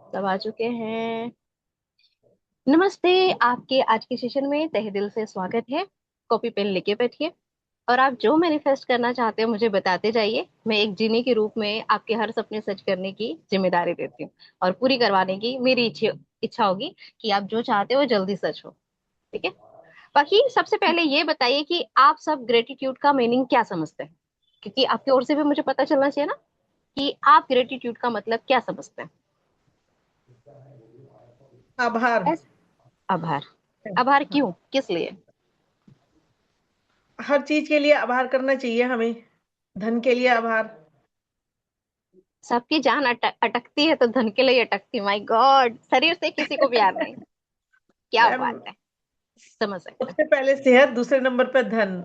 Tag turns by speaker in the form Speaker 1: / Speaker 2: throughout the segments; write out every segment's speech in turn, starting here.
Speaker 1: सब आ चुके हैं। नमस्ते। आपके आज के सेशन में तहे दिल से स्वागत है। कॉपी पेन लेके बैठिए और आप जो मैनिफेस्ट करना चाहते हो मुझे बताते जाइए। मैं एक जीनी के रूप में आपके हर सपने सच करने की जिम्मेदारी देती हूँ और पूरी करवाने की मेरी इच्छा इच्छा होगी कि आप जो चाहते हो जल्दी सच हो। ठीक है। बाकी सबसे पहले ये बताइए कि आप सब ग्रेटिट्यूड का मीनिंग क्या समझते हैं, क्योंकि आपकी ओर से भी मुझे पता चलना चाहिए ना कि आप ग्रेटिट्यूड का मतलब क्या समझते हैं।
Speaker 2: आभार।
Speaker 1: बस। आभार। आभार क्यों, किस लिए?
Speaker 2: हर चीज के लिए आभार करना चाहिए हमें। धन के लिए आभार।
Speaker 1: सबकी जान अटकती है तो धन के लिए अटकती, माय गॉड, शरीर से किसी को प्यार नहीं। क्या
Speaker 2: मैम,
Speaker 1: बात है। समझ सकते हैं।
Speaker 2: सबसे पहले सेहत, दूसरे नंबर पर धन।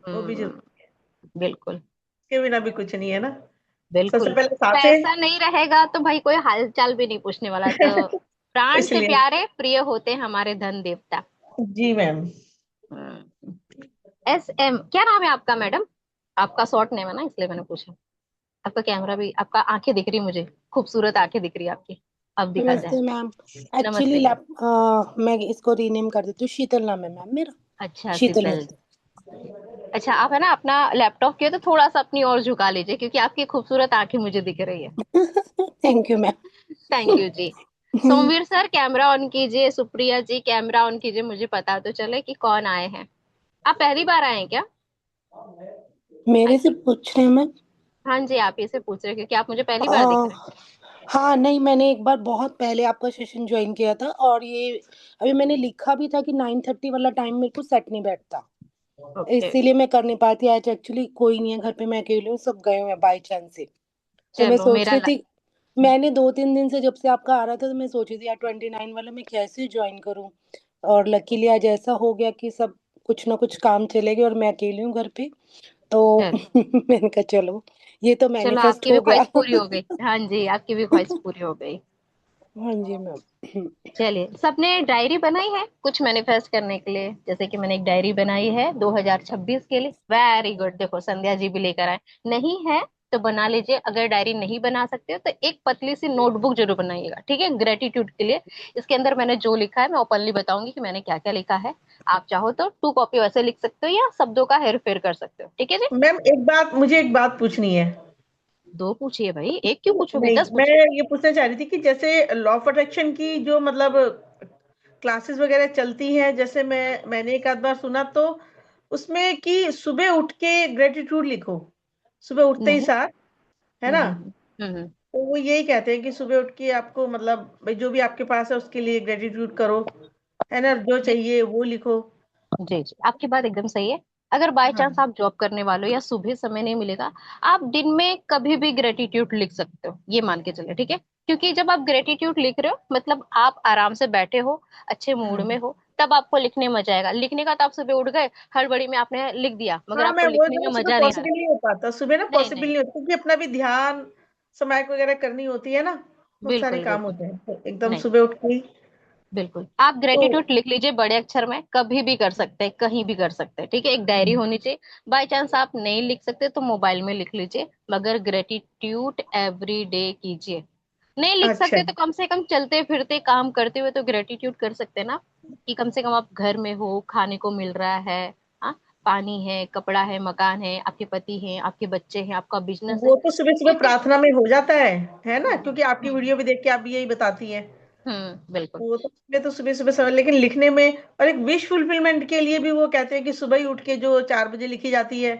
Speaker 2: वो भी जरूरी।
Speaker 1: हम्म। बिल्कुल।
Speaker 2: के बिना भी कुछ नहीं है ना। सबसे
Speaker 1: बिल्कुल।
Speaker 2: पहले सांसें।
Speaker 1: पैसा नहीं रहेगा तो भाई कोई हालचाल भी नहीं पूछने वाला, तो प्राण से
Speaker 2: इसलिए।
Speaker 1: प्यारे प्रिय होते हमारे धन देवता।
Speaker 2: जी मैम।
Speaker 1: SM क्या नाम है आपका मैडम? आपका शॉर्ट नेम है ना, इसलिए मैंने पूछा। आपका कैमरा भी, आपका आंखें दिख रही मुझे, खूबसूरत आंखें दिख रही है आपकी। अब दिखा जाए।
Speaker 3: नमस्ते मैम। एक्चुअली
Speaker 1: नमस्ते।
Speaker 3: मैं इसको रीनेम कर देती हूँ, शीतल नाम है मैम मेरा।
Speaker 1: अच्छा
Speaker 3: शीतल
Speaker 1: शीतल।
Speaker 3: मिश्रा।
Speaker 1: अच्छा, आप है ना अपना लैपटॉप के तो थोड़ा सा अपनी ओर झुका लीजिए, क्योंकि आपकी खूबसूरत आंखें मुझे दिख रही है।
Speaker 3: Thank you ma'am.
Speaker 1: Thank you जी। सोमवीर सर कैमरा ऑन कीजिए, सुप्रिया जी कैमरा ऑन कीजिए, मुझे पता तो चले कि कौन आए हैं। आप पहली बार आए हैं क्या?
Speaker 3: मेरे से
Speaker 1: अच्छा।
Speaker 3: पूछ रहे हैं मैम।
Speaker 1: हाँ जी, आप ही से पूछ रहे हैं क्योंकि आप मुझे पहली बार दिख रहे
Speaker 3: अ, हाँ नहीं, मैंने एक बार बहुत पहले आपका सेशन ज्वाइन किया था, और ये अभी मैंने लिखा भी था कि 9:30 वाला टाइम मेरे को सेट नहीं बैठता,
Speaker 1: हैं। ओके।
Speaker 3: इसीलिए मैं कर नहीं पाती आज। एक्चुअली कोई नहीं है घर पे, मैं अकेली हूँ, सब गए हुए हैं बाई चांस से। तो मैं
Speaker 1: चलो
Speaker 3: सोच
Speaker 1: मेरा
Speaker 3: रही थी, मैंने 2-3 दिन से जब से आपका आ रहा था तो मैं सोच रही थी यार 29 वाला मैं कैसे ज्वाइन करूं। और लकीली आज ऐसा हो गया कि सब कुछ ना कुछ काम चले गए और मैं अकेली हूँ घर पे। तो
Speaker 1: चलो।
Speaker 3: मैंने कहा चलो, ये तो
Speaker 1: चलो
Speaker 3: मैनिफेस्ट
Speaker 1: आपकी भी
Speaker 3: हो गया।
Speaker 1: ख्वाहिश पूरी हो गई, हाँ जी, आपकी भी ख्वाहिश पूरी हो गई।
Speaker 3: हाँ जी मैम।
Speaker 1: चलिए, सबने डायरी बनाई है कुछ मैनिफेस्ट करने के लिए? जैसे कि मैंने एक डायरी बनाई है 2026 के लिए। वेरी गुड, देखो संध्या जी भी लेकर आए। नहीं है तो बना लीजिए, अगर डायरी नहीं बना सकते हो तो एक पतली सी नोटबुक जरूर बनाइएगा, ठीक है, ग्रेटिट्यूड के लिए। इसके अंदर मैंने जो लिखा है मैं ओपनली बताऊंगी कि मैंने क्या क्या लिखा है। आप चाहो तो 2 कॉपी वैसे लिख सकते हो या शब्दों का हेर फेर कर सकते हो, ठीक है जी।
Speaker 2: मैम, मुझे एक बात पूछनी है।
Speaker 1: दो पूछिए भाई, एक क्यों पूछोगे,
Speaker 2: नहीं,
Speaker 1: 10
Speaker 2: मैं
Speaker 1: पूछिए।
Speaker 2: ये पूछना चाह रही थी कि जैसे लॉ ऑफ अट्रैक्शन की जो मतलब क्लासेस वगैरह चलती हैं, जैसे मैंने एक आध बार सुना तो उसमें कि सुबह उठ के ग्रेटिट्यूड लिखो, सुबह उठते ही
Speaker 1: नहीं।
Speaker 2: साथ, है ना।
Speaker 1: हम्म।
Speaker 2: तो वो यही कहते हैं कि सुबह उठ के आपको मतलब भाई जो भी आपके पास है उसके लिए ग्रेटिट्यूड करो, है ना, जो चाहिए वो लिखो।
Speaker 1: जी जी, आपकी बात एकदम सही है। अगर बाय चांस
Speaker 2: हाँ।
Speaker 1: आप जॉब करने वाले हो या सुबह समय नहीं मिलेगा, आप दिन में कभी भी ग्रेटिट्यूड लिख सकते हो, ये मान के चले, ठीक है। क्योंकि जब आप ग्रेटिट्यूड लिख रहे हो मतलब आप आराम से बैठे हो, अच्छे मूड में
Speaker 2: हाँ।
Speaker 1: हो, तब आपको लिखने में मजा आएगा। लिखने का तो आप सुबह उठ गए, हड़बड़ी में आपने लिख दिया, मगर
Speaker 2: हाँ,
Speaker 1: आपको
Speaker 2: मैं वो
Speaker 1: लिखने में
Speaker 2: ना, सुबह
Speaker 1: मजा नहीं आ रहा।
Speaker 2: पॉसिबल नहीं हो पाता, सुबह ना
Speaker 1: नहीं
Speaker 2: पॉसिबल
Speaker 1: नहीं।
Speaker 2: नहीं होता क्योंकि अपना भी ध्यान समायक वगैरह करनी होती है ना। बहुत सारे
Speaker 1: बिल्कुल
Speaker 2: काम
Speaker 1: बिल्कुल।
Speaker 2: होते हैं तो एकदम
Speaker 1: नहीं।
Speaker 2: सुबह उठ के ही।
Speaker 1: बिल्कुल, आप
Speaker 2: तो
Speaker 1: ग्रेटिट्यूड लिख लीजिए बड़े अक्षर में, कभी भी कर सकते हैं, कहीं भी कर सकते हैं, ठीक है। एक डायरी होनी चाहिए। बाय चांस आप नहीं लिख सकते तो मोबाइल में लिख लीजिए, मगर ग्रेटिट्यूड एवरी डे कीजिए। नहीं लिख
Speaker 2: अच्छा।
Speaker 1: सकते तो कम से कम चलते फिरते काम करते हुए तो ग्रेटिट्यूड कर सकते हैं ना, कि कम से कम आप घर में हो, खाने को मिल रहा है, हाँ, पानी है, कपड़ा है, मकान है, आपके पति हैं, आपके बच्चे हैं, आपका बिजनेस है।
Speaker 2: वो तो सुबह सुबह
Speaker 1: जितने।
Speaker 2: प्रार्थना में हो जाता है ना,
Speaker 1: हम्म
Speaker 2: क्योंकि आपकी वीडियो भी देख के आप भी यही बताती हैं।
Speaker 1: बिल्कुल।
Speaker 2: वो तो उसमें तो सुबह सुबह समय, लेकिन लिखने में और एक विश फुलफिलमेंट के लिए भी वो कहते हैं कि सुबह ही उठ के जो 4 बजे लिखी जाती है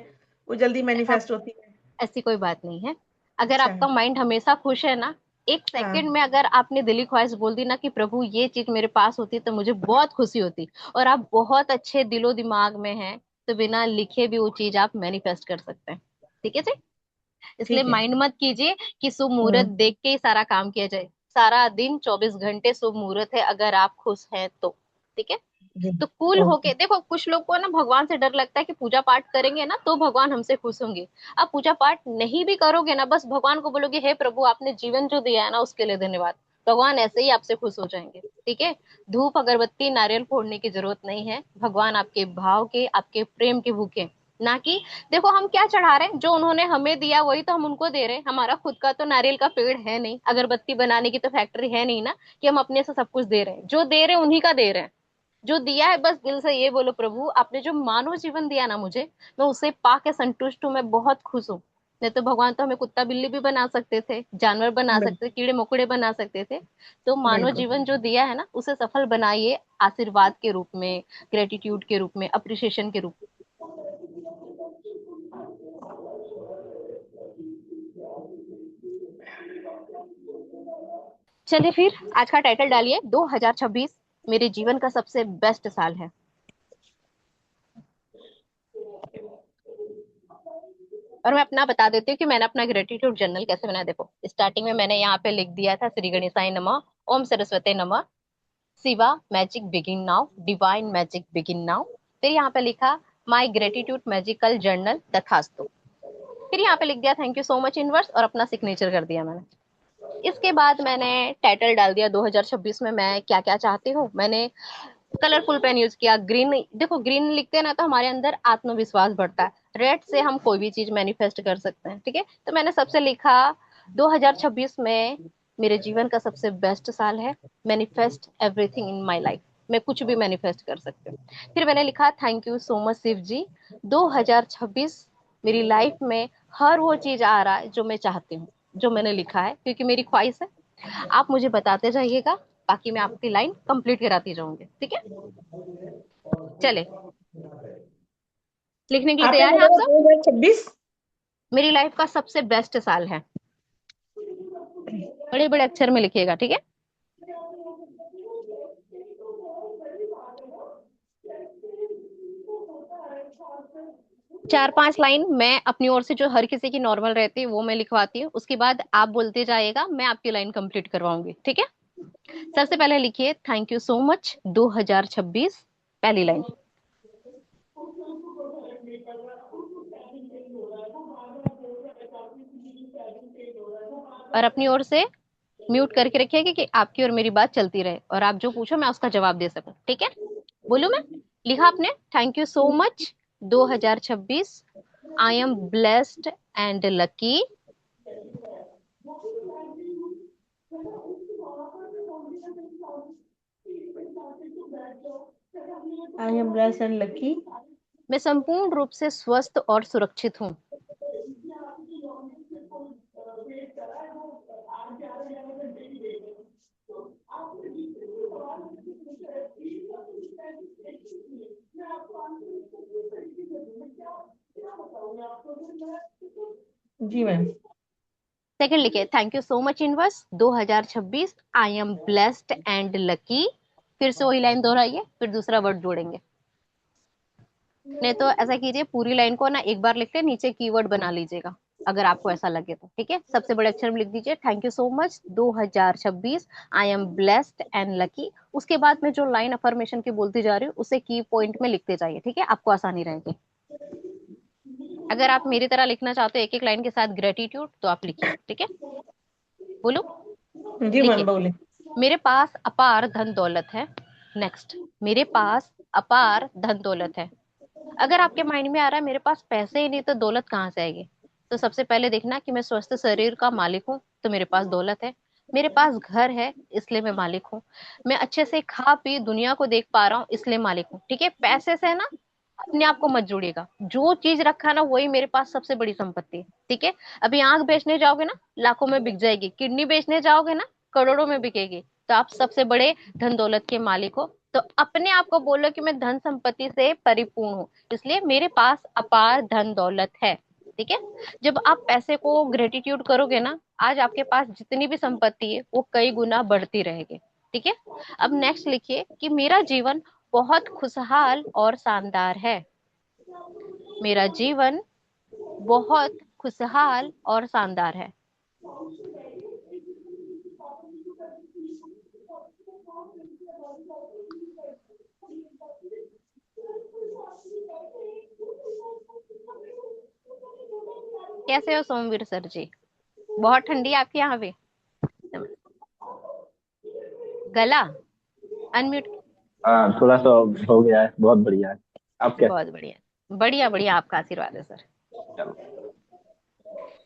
Speaker 2: वो जल्दी
Speaker 1: ऐसा,
Speaker 2: मैनिफेस्ट होती है।
Speaker 1: ऐसी कोई बात नहीं है। अगर
Speaker 2: अच्छा।
Speaker 1: आपका माइंड हमेशा खुश है ना, एक सेकंड
Speaker 2: हाँ।
Speaker 1: में अगर आपने दिली ख्वाहिश बोल दी ना कि प्रभु ये चीज मेरे पास होती तो मुझे बहुत खुशी होती, और आप बहुत अच्छे दिलो दिमाग में हैं, तो बिना लिखे भी वो चीज आप मैनिफेस्ट कर सकते हैं, ठीक है जी। इसलिए
Speaker 2: ठीक है।
Speaker 1: माइंड मत कीजिए कि शुभ मुहूर्त
Speaker 2: हम्म।
Speaker 1: देख के ही सारा काम किया जाए। सारा दिन 24 घंटे शुभ मुहूर्त है अगर आप खुश हैं तो, ठीक है।
Speaker 2: जी।
Speaker 1: तो कूल
Speaker 2: ओके।
Speaker 1: होके देखो, कुछ लोग को ना भगवान से डर लगता है कि पूजा पाठ करेंगे ना तो भगवान हमसे खुश होंगे। आप पूजा पाठ नहीं भी करोगे ना, बस भगवान को बोलोगे हे प्रभु आपने जीवन जो दिया है ना उसके लिए धन्यवाद, भगवान ऐसे ही आपसे खुश हो जाएंगे, ठीक है। धूप अगरबत्ती नारियल फोड़ने की जरूरत नहीं है, भगवान आपके भाव के, आपके प्रेम के भूखे हैं। ना कि देखो हम क्या चढ़ा रहे हैं, जो उन्होंने हमें दिया वही तो हम उनको दे रहे हैं। हमारा खुद का तो नारियल का पेड़ है नहीं, अगरबत्ती बनाने की तो फैक्ट्री है नहीं ना कि हम अपने से सब कुछ दे रहे हैं। जो दे रहे हैं उन्हीं का दे रहे हैं। जो दिया है बस दिल से ये बोलो, प्रभु आपने जो मानव जीवन दिया ना मुझे, मैं उसे पा के संतुष्ट हूँ, मैं बहुत खुश हूँ। नहीं तो भगवान तो हमें कुत्ता बिल्ली भी बना सकते थे, जानवर बना सकते थे,
Speaker 2: बिल्कुल।
Speaker 1: कीड़े मकोड़े बना सकते थे। तो मानव
Speaker 2: बिल्कुल।
Speaker 1: जीवन जो दिया है ना उसे सफल बनाइए, आशीर्वाद के रूप में, ग्रेटिट्यूड के रूप में, अप्रिसिएशन के रूप में। चलिए फिर आज का टाइटल डालिए, 2026 मेरे जीवन का सबसे बेस्ट साल है। और मैं अपना बता देती हूँ कि मैंने अपना ग्रेटिट्यूड जर्नल कैसे बनाया। देखो स्टार्टिंग में मैंने यहाँ पे लिख दिया था, श्री गणेशाय नमः, ओम सरस्वती नमः, Shiva magic begin now, divine magic begin now. फिर यहाँ पे लिखा माई ग्रेटिट्यूड मैजिकल जर्नल तथास्तु। फिर यहाँ पे लिख दिया thank you so much universe, और अपना सिग्नेचर कर दिया मैंने। इसके बाद मैंने टाइटल डाल दिया 2026 में मैं क्या क्या चाहती हूँ। मैंने कलरफुल पेन यूज किया, ग्रीन। देखो ग्रीन लिखते हैं ना तो हमारे अंदर आत्मविश्वास बढ़ता है। रेड से हम कोई भी चीज मैनिफेस्ट कर सकते हैं, ठीक है। तो मैंने सबसे लिखा 2026 में मेरे जीवन का सबसे बेस्ट साल है, manifest everything in my life. मैं कुछ भी मैनिफेस्ट कर सकती हूँ। फिर मैंने लिखा thank you so much Shiv ji, 2026 मेरी लाइफ में हर वो चीज आ रहा है जो मैं चाहती हूँ, जो मैंने लिखा है, क्योंकि मेरी ख्वाहिश है। आप मुझे बताते जाइएगा, बाकी मैं आपकी लाइन कंप्लीट कराती जाऊंगी, ठीक है। चले, लिखने के लिए
Speaker 2: आपने
Speaker 1: तैयार हैं आप
Speaker 2: बोला
Speaker 1: सब?
Speaker 2: 2026।
Speaker 1: मेरी लाइफ का सबसे बेस्ट साल है, बड़े बड़े अक्षर में लिखिएगा, ठीक है। 4-5 लाइन मैं अपनी ओर से, जो हर किसी की नॉर्मल रहती है वो मैं लिखवाती हूँ, उसके बाद आप बोलते जाइएगा, मैं आपकी लाइन कंप्लीट करवाऊंगी, ठीक है। सबसे पहले लिखिए थैंक यू सो मच 2026, पहली लाइन। और अपनी ओर से म्यूट करके रखिएगा कि आपकी और मेरी बात चलती रहे, और आप जो पूछो मैं उसका जवाब दे सकूं, ठीक है। बोलू मैं? लिखा आपने thank you so much 2026, I am blessed and lucky.
Speaker 2: I am blessed and lucky.
Speaker 1: मैं संपूर्ण रूप से स्वस्थ और सुरक्षित हूँ।
Speaker 2: जी मैम।
Speaker 1: सेकंड लिखे thank you so much universe 2026, I am blessed and lucky. फिर से वही लाइन दोहराइए, फिर दूसरा वर्ड जोड़ेंगे। नहीं तो ऐसा कीजिए, पूरी लाइन को ना एक बार लिख के नीचे कीवर्ड बना लीजिएगा, अगर आपको ऐसा लगे तो, ठीक है। सबसे बड़े अक्षर में लिख दीजिए thank you so much 2026, I am blessed and lucky. उसके बाद में जो लाइन अफर्मेशन की बोलती जा रही हूँ उसे की पॉइंट में लिखते जाइए, ठीक है, आपको आसानी रहेगी। अगर आप मेरी तरह लिखना चाहते हो एक एक लाइन के साथ ग्रेटिट्यूड, तो आप लिखिए, ठीक है। बोलो,
Speaker 2: जी मैम
Speaker 1: लिखिए।
Speaker 2: बोले।
Speaker 1: मेरे पास अपार धन दौलत है। नेक्स्ट, मेरे पास अपार धन दौलत है। अगर आपके माइंड में आ रहा है मेरे पास पैसे ही नहीं तो दौलत कहाँ से आएगी, तो सबसे पहले देखना कि मैं स्वस्थ शरीर का मालिक हूँ तो मेरे पास दौलत है। मेरे पास घर है इसलिए मैं मालिक हूँ। मैं अच्छे से खा पी दुनिया को देख पा रहा हूँ इसलिए मालिक हूँ, ठीक है। पैसे से ना अपने आप को मत जोड़िएगा, जो चीज रखा ना वही मेरे पास सबसे बड़ी संपत्ति है, ठीक है। अभी आंख बेचने जाओगे ना लाखों में बिक जाएगी, किडनी बेचने जाओगे ना करोड़ों में बिकेगी। तो आप सबसे बड़े धन दौलत के मालिक हो। तो अपने आप को बोलो कि मैं धन संपत्ति से परिपूर्ण हूँ, इसलिए मेरे पास अपार धन दौलत है, ठीक है। जब आप पैसे को ग्रेटिट्यूड करोगे ना, आज आपके पास जितनी भी संपत्ति है वो कई गुना बढ़ती रहेगी, ठीक है। अब नेक्स्ट लिखिए कि मेरा जीवन बहुत खुशहाल और शानदार है। मेरा जीवन बहुत खुशहाल और शानदार है। कैसे हो सोमवीर सर जी? बहुत ठंडी है आपके यहाँ पे? गला अनम्यूट।
Speaker 4: हाँ, थोड़ा सा हो गया है, बहुत बढ़िया है। आप कैसे?
Speaker 1: बहुत बढ़िया। बढ़िया बढ़िया, आपका आशीर्वाद है सर।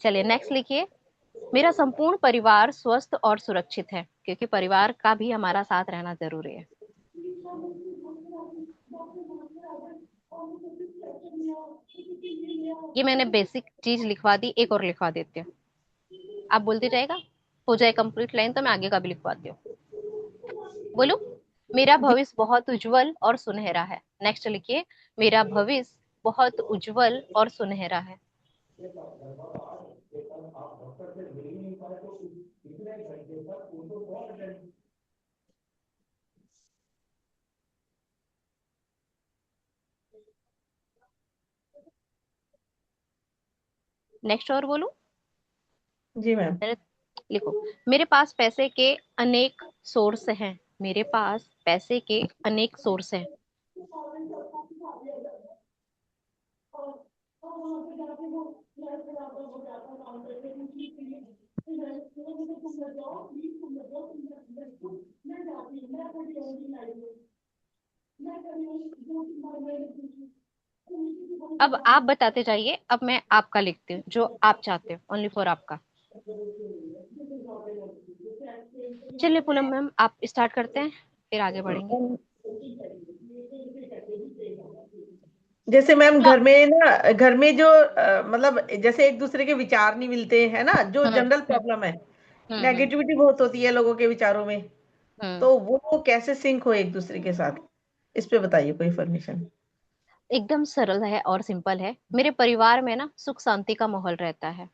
Speaker 1: चलिए नेक्स्ट लिखिए। मेरा संपूर्ण परिवार स्वस्थ और सुरक्षित है, क्योंकि परिवार का भी हमारा साथ रहना जरूरी है। ये मैंने बेसिक चीज लिखवा दी, एक और लिखवा देती हूँ, आप बोलते जाएगा, हो जाए कंप्लीट लाइन तो मैं आगे का भी लिखवाती हूँ। बोलू। मेरा
Speaker 2: जी।
Speaker 1: भविष्य बहुत उज्जवल और सुनहरा है। नेक्स्ट लिखिए। मेरा भविष्य बहुत उज्जवल और सुनहरा है। नेक्स्ट और बोलू।
Speaker 2: जी मैम।
Speaker 1: मेरे लिखो। मेरे पास पैसे के अनेक सोर्स हैं। मेरे पास पैसे के अनेक सोर्स हैं। अब आप बताते जाइए, अब मैं आपका लिखती हूँ जो आप चाहते हो, ओनली फॉर आपका। चलिए पूनम मैम, आप स्टार्ट करते हैं, फिर आगे बढ़ेंगे।
Speaker 2: जैसे मैम
Speaker 1: जो
Speaker 2: घर में ना, घर में जो मतलब जैसे एक दूसरे के विचार नहीं मिलते हैं ना, जो
Speaker 1: हम्म
Speaker 2: जनरल
Speaker 1: हम्म
Speaker 2: प्रॉब्लम है,
Speaker 1: हम्म
Speaker 2: नेगेटिविटी बहुत होती है लोगों के विचारों में,
Speaker 1: हम्म।
Speaker 2: तो वो कैसे सिंक हो एक दूसरे के साथ, इस पे बताइए कोई इन्फॉर्मेशन।
Speaker 1: एकदम सरल है और सिंपल है। मेरे परिवार में ना सुख शांति का माहौल रहता है।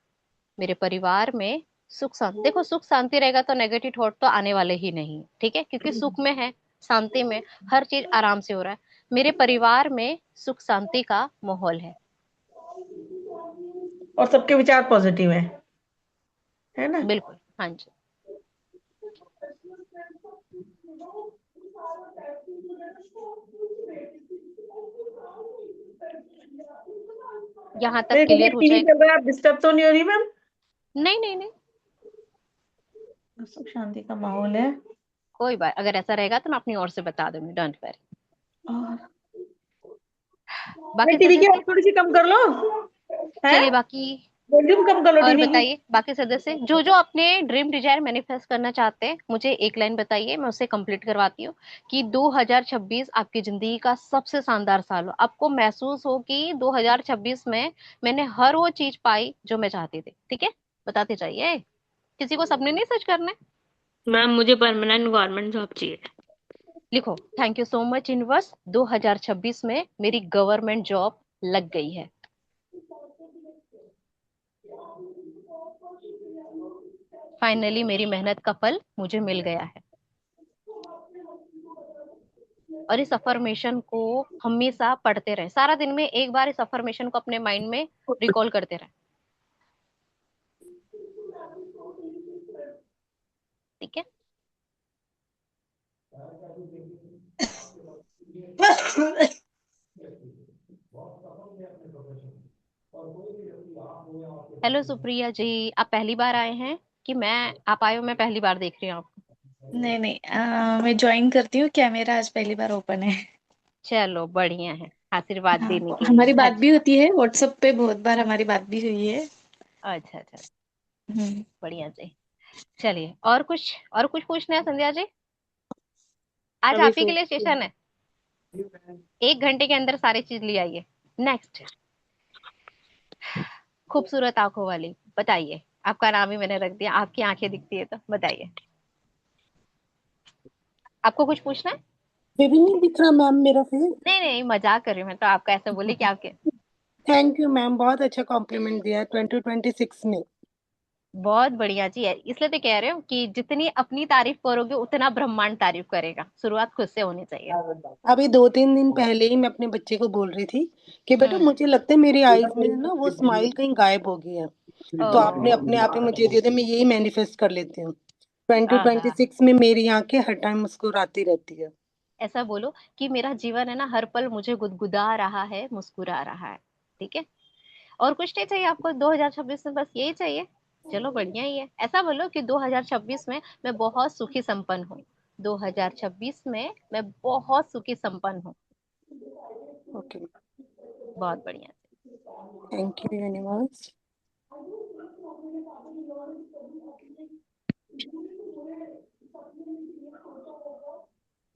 Speaker 1: मेरे परिवार में सुख शांति, देखो सुख शांति रहेगा तो नेगेटिव थॉट तो आने वाले ही नहीं, ठीक है, क्योंकि सुख में है, शांति में, हर चीज आराम से हो रहा है। मेरे परिवार में सुख शांति का माहौल है।
Speaker 2: और सबके विचार पॉजिटिव है ना।
Speaker 1: बिल्कुल, हाँ जी। यहाँ तक
Speaker 2: मेरे घर में
Speaker 1: क्लियर हो
Speaker 2: टीवी
Speaker 1: जाएगा।
Speaker 2: चल रहा है, आप डिस्टर्ब तो नहीं हो रही मैम।
Speaker 1: नहीं नहीं नहीं।
Speaker 2: सुख शांति का माहौल है।
Speaker 1: कोई बात, अगर ऐसा रहेगा तो मैं अपनी ओर से बता दूंगी, डोंट वरी।
Speaker 2: और
Speaker 1: बाकी
Speaker 2: टीवी की
Speaker 1: सदस्य।
Speaker 2: आवाज थोड़ी सी कम कर लो, है,
Speaker 1: चलिए बाकी।
Speaker 2: वॉल्यूम कम कर लो
Speaker 1: और
Speaker 2: टीवी की।
Speaker 1: बताइए बाकी सदस्य, जो जो अपने ड्रीम डिजायर मैनिफेस्ट करना चाहते हैं, मुझे एक लाइन बताइए, मैं उसे कंप्लीट करवाती हूँ। कि 2026 आपकी जिंदगी का सबसे शानदार साल हो, आपको महसूस हो कि 2026 में मैंने हर वो चीज पाई जो मैं चाहती थी, ठीक है। बताते जाइए, किसी को सपने नहीं सच करने।
Speaker 4: मैम मुझे परमानेंट गवर्नमेंट जॉब चाहिए।
Speaker 1: लिखो। Thank you so much universe, 2026 में मेरी गवर्नमेंट जॉब लग गई है। फाइनली मेरी मेहनत का फल मुझे मिल गया है। और इस अफर्मेशन को हमेशा पढ़ते रहे, सारा दिन में एक बार इस अफर्मेशन को अपने माइंड में रिकॉल करते रहे, ठीक है। हेलो सुप्रिया जी, आप पहली बार आए हैं कि मैं, आप आए हो, मैं पहली बार देख रही हूँ आपको।
Speaker 4: नहीं नहीं, मैं ज्वाइन करती हूँ, क्या मेरा आज पहली बार ओपन है।
Speaker 1: चलो बढ़िया है, आशीर्वाद
Speaker 4: हाँ,
Speaker 1: देने के
Speaker 4: हमारी
Speaker 1: लिए।
Speaker 4: बात भी
Speaker 1: अच्छा
Speaker 4: होती है व्हाट्सएप पे, बहुत बार हमारी बात भी हुई है।
Speaker 1: अच्छा अच्छा।
Speaker 4: हम्म।
Speaker 1: बढ़िया जी। चलिए, और कुछ पूछना है संध्या जी? आज
Speaker 3: अभी
Speaker 1: आप ही के
Speaker 3: सोच
Speaker 1: लिए सेशन है, 1 घंटे के अंदर सारी चीज ले आइए। नेक्स्ट। खूबसूरत आंखों वाली, बताइए। आपका नाम ही मैंने रख दिया, आपकी आंखें दिखती है तो बताइए। आपको कुछ पूछना है?
Speaker 3: अभी भी नहीं दिख रहा मैम मेरा फेस।
Speaker 1: नहीं नहीं, मजाक कर रही हूँ मैं तो, आपका ऐसा बोली कि आपके।
Speaker 3: थैंक यू मैम, बहुत अच्छा कॉम्प्लीमेंट दिया 2026 में।
Speaker 1: बहुत बढ़िया जी है, इसलिए तो कह रहे हो कि जितनी अपनी तारीफ करोगे उतना ब्रह्मांड तारीफ करेगा, शुरुआत खुद से होनी चाहिए।
Speaker 3: अभी 2-3 दिन पहले ही मैं अपने बच्चे को बोल रही थी कि बेटा
Speaker 1: हम्म।
Speaker 3: मुझे लगता है मेरी आईज में ना वो स्माइल कहीं गायब हो गई है। तो आपने
Speaker 1: ओ।
Speaker 3: अपने आप ही मुझे दे दिया, मैं यही मैनिफेस्ट कर लेती हूँ।
Speaker 1: आहा।
Speaker 3: 2026 में मेरी आंखें हर टाइम मुस्कुराती रहती है।
Speaker 1: ऐसा बोलो कि मेरा जीवन है ना, हर पल मुझे गुदगुदा रहा है, मुस्कुरा रहा है, ठीक है। और कुछ नहीं चाहिए आपको 2026 में, बस यही चाहिए। चलो बढ़िया ही है, ऐसा बोलो कि 2026 में मैं बहुत सुखी संपन्न हूँ। 2026 में मैं बहुत सुखी संपन्न हूँ।
Speaker 3: ओके।
Speaker 1: बहुत बढ़िया।
Speaker 3: Thank you universe.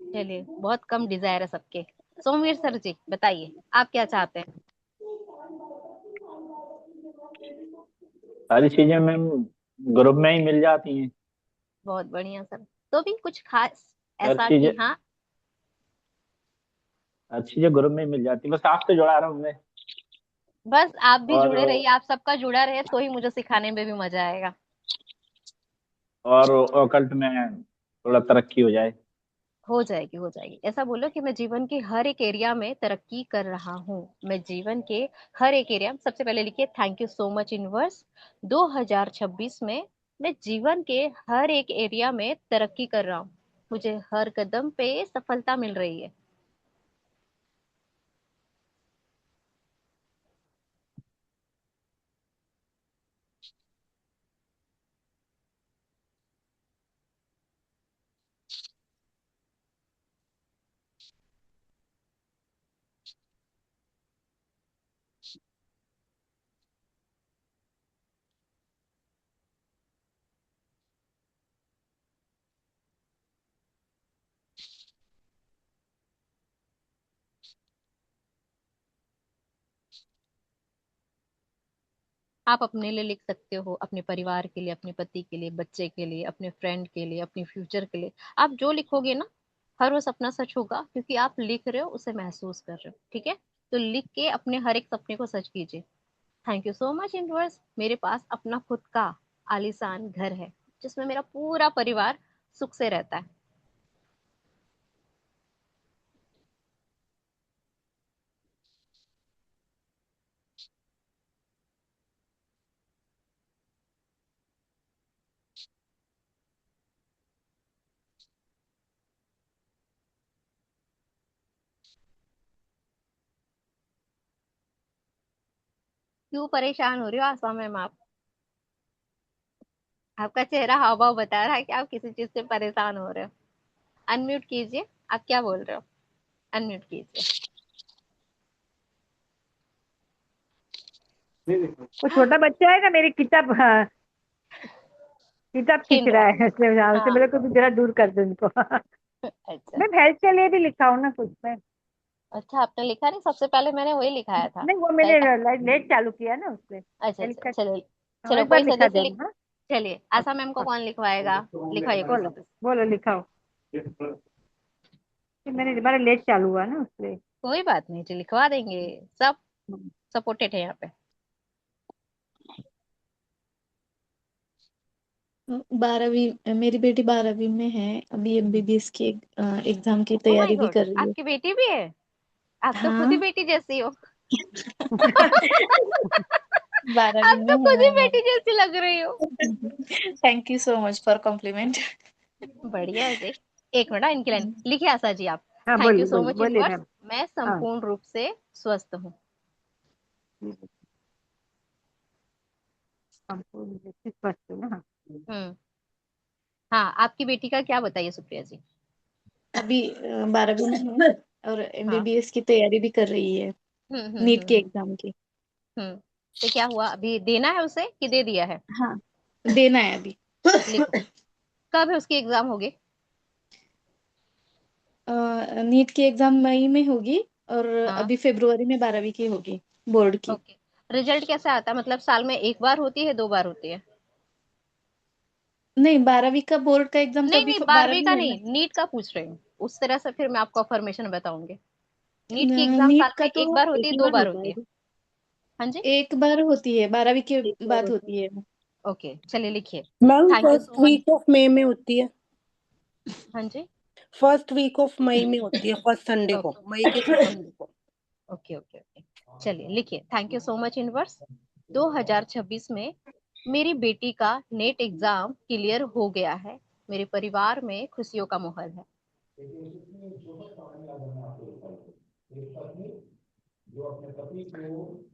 Speaker 1: चलिए, बहुत कम डिजायर है सबके। सोमवीर सर जी बताइए, आप क्या चाहते हैं?
Speaker 5: सारी चीजें मैम ग्रुप में ही मिल जाती हैं।
Speaker 1: बहुत बढ़िया सर। तो भी कुछ खास
Speaker 5: हर
Speaker 1: ऐसा
Speaker 5: चीज
Speaker 1: कि हाँ।
Speaker 5: हर चीजें ग्रुप में ही मिल जाती है, बस आपसे जुड़ा रहा हूँ मैं।
Speaker 1: बस आप भी
Speaker 5: और
Speaker 1: जुड़े रहिए, आप सबका जुड़ा रहे तो ही मुझे सिखाने में भी मजा आएगा।
Speaker 5: और ओकल्ट में थोड़ा तरक्की हो जाए।
Speaker 1: हो जाएगी, हो जाएगी। ऐसा बोलो कि मैं जीवन के हर एक एरिया में तरक्की कर रहा हूँ। मैं जीवन के हर एक एरिया, सबसे पहले लिखिए thank you so much universe. 2026 में मैं जीवन के हर एक एरिया में तरक्की कर रहा हूँ। मुझे हर कदम पे सफलता मिल रही है। आप अपने लिए लिख सकते हो, अपने परिवार के लिए, अपने पति के लिए, बच्चे के लिए, अपने फ्रेंड के लिए, अपने फ्यूचर के लिए। आप जो लिखोगे ना, हर वो सपना सच होगा, क्योंकि आप लिख रहे हो, उसे महसूस कर रहे हो। ठीक है? तो लिख के अपने हर एक सपने को सच कीजिए। Thank you so much universe. मेरे पास अपना खुद का आलीशान घर है, जिसमें मेरा पूरा परिवार सुख से रहता है। क्यों परेशान हो रही हो आशा मैम आप? आपका चेहरा हाव भाव बता रहा है कि आप किसी चीज से परेशान हो रहे हो। अनम्यूट कीजिए। आप क्या बोल रहे हो? अनम्यूट कीजिए।
Speaker 6: वो छोटा बच्चा है ना, मेरी किताब, हाँ, किताब खींच
Speaker 1: छीन
Speaker 6: रहा
Speaker 1: रहा
Speaker 6: है, इसलिए यहाँ से
Speaker 1: है।
Speaker 6: मेरे को भी जरा दूर कर दो इनको।
Speaker 1: हाँ। अच्छा।
Speaker 6: मैं हेल्थ के लिए भी लिखा हूँ ना कुछ में।
Speaker 1: अच्छा, आपने लिखा नहीं? सबसे पहले मैंने वही लिखाया था।
Speaker 6: नहीं, वो
Speaker 1: कल
Speaker 6: मैंने
Speaker 1: का।
Speaker 6: लेट चालू किया ना उसमें।
Speaker 1: अच्छा
Speaker 6: हेल्थ
Speaker 1: अच्छा,
Speaker 6: का।
Speaker 1: चलो।
Speaker 6: हाँ,
Speaker 1: चलो,
Speaker 6: एक बार
Speaker 1: कोई
Speaker 6: लिखा
Speaker 1: सदस्य लिख।
Speaker 6: देना।
Speaker 1: चलिए,
Speaker 6: हाँ,
Speaker 1: आशा मैम को
Speaker 6: हाँ,
Speaker 1: कौन लिखवाएगा? लिखवाइए कोई
Speaker 6: बोलो
Speaker 1: सदस्य।
Speaker 6: बोलो, लिखाओ। कि मैंने हमारा लेट चालू हुआ ना उसमें।
Speaker 1: कोई बात नहीं जी, लिखवा देंगे। सब सपोर्टेड है यहाँ पे।
Speaker 4: 12वीं, मेरी बेटी 12वीं में है अभी, एमबीबीएस की एग्जाम की
Speaker 1: ओ माय
Speaker 4: तैयारी भी
Speaker 1: गॉड,
Speaker 4: कर रही है।
Speaker 1: आपकी बेटी भी है? आप तो खुद ही
Speaker 4: हाँ।
Speaker 1: बेटी जैसी हो।
Speaker 4: 12वीं
Speaker 1: आप
Speaker 4: में
Speaker 1: तो
Speaker 4: है
Speaker 1: खुद ही बेटी
Speaker 4: हमारी।
Speaker 1: जैसी लग रही हो।
Speaker 4: Thank you so much for compliment.
Speaker 1: बढ़िया है जी। एक मिनट, इनकी लाइन लिखिए आशा जी आप।
Speaker 6: हाँ,
Speaker 1: थैंक यू
Speaker 6: बोलिए
Speaker 1: सो
Speaker 6: बोलिए
Speaker 1: मच
Speaker 6: बोलिए
Speaker 1: यूनिवर्स।
Speaker 6: मैम।
Speaker 1: मैं
Speaker 6: हाँ।
Speaker 1: संपूर्ण रूप से स्वस्थ हूँ।
Speaker 6: हमको स्पष्ट है ना, हाँ।
Speaker 1: हम्म। हाँ, आपकी बेटी का क्या बताइए सुप्रिया जी?
Speaker 4: अभी 12वीं में है और
Speaker 1: हाँ।
Speaker 4: एमबीबीएस की तैयारी भी कर रही है, नीट के एग्जाम की।
Speaker 1: हम्म। तो क्या हुआ, अभी देना है उसे कि दे दिया है?
Speaker 4: हाँ, देना है अभी।
Speaker 1: लिखो। कब है उसकी एग्जाम होगी?
Speaker 4: नीट की एग्जाम मई में होगी और
Speaker 1: हाँ।
Speaker 4: अभी फरवरी में 12वीं की होगी, बोर्ड की।
Speaker 1: ओके। रिजल्ट कैसे आता है? मतलब साल में एक बार होती है, दो बार होती है?
Speaker 4: नहीं, 12वीं का बोर्ड का एग्जाम तो
Speaker 1: नहीं
Speaker 4: अभी
Speaker 1: नहीं, 12वीं
Speaker 4: 12वीं
Speaker 1: का
Speaker 4: में है ना।
Speaker 1: नहीं, नीट का पूछ रही हूँ। उस तरह से फिर मैं आपको फॉर्मेशन बताऊंगी। नीट की एग्जाम
Speaker 4: नीट
Speaker 1: साल
Speaker 4: का
Speaker 1: में
Speaker 4: तो
Speaker 1: एक बार होती
Speaker 6: एक
Speaker 1: है,
Speaker 6: ही
Speaker 1: दो
Speaker 6: बार
Speaker 1: बार
Speaker 6: होता
Speaker 1: होती
Speaker 6: है
Speaker 1: है?
Speaker 6: जी।
Speaker 1: हाँ जी।
Speaker 4: एक बार होती है, 12वीं के
Speaker 6: एक बार
Speaker 4: बाद
Speaker 6: होता है।
Speaker 4: होती है।
Speaker 1: ओके, चलिए लिखिए।
Speaker 3: Ma'am
Speaker 1: thank you
Speaker 3: first
Speaker 1: so much.
Speaker 3: Week of May में होती है।
Speaker 1: हाँ जी।
Speaker 3: फर्स्ट वीक ऑफ मई में होती है, फर्स्ट संडे को, मई के फर्स्ट संडे को।
Speaker 1: Okay okay okay. चलिए लिखिए thank you so much universe. 2026 में मेरी बेटी का नेट एग्जाम क्लियर हो गया है। मेरे परिवार में खुशियों का माहौल है।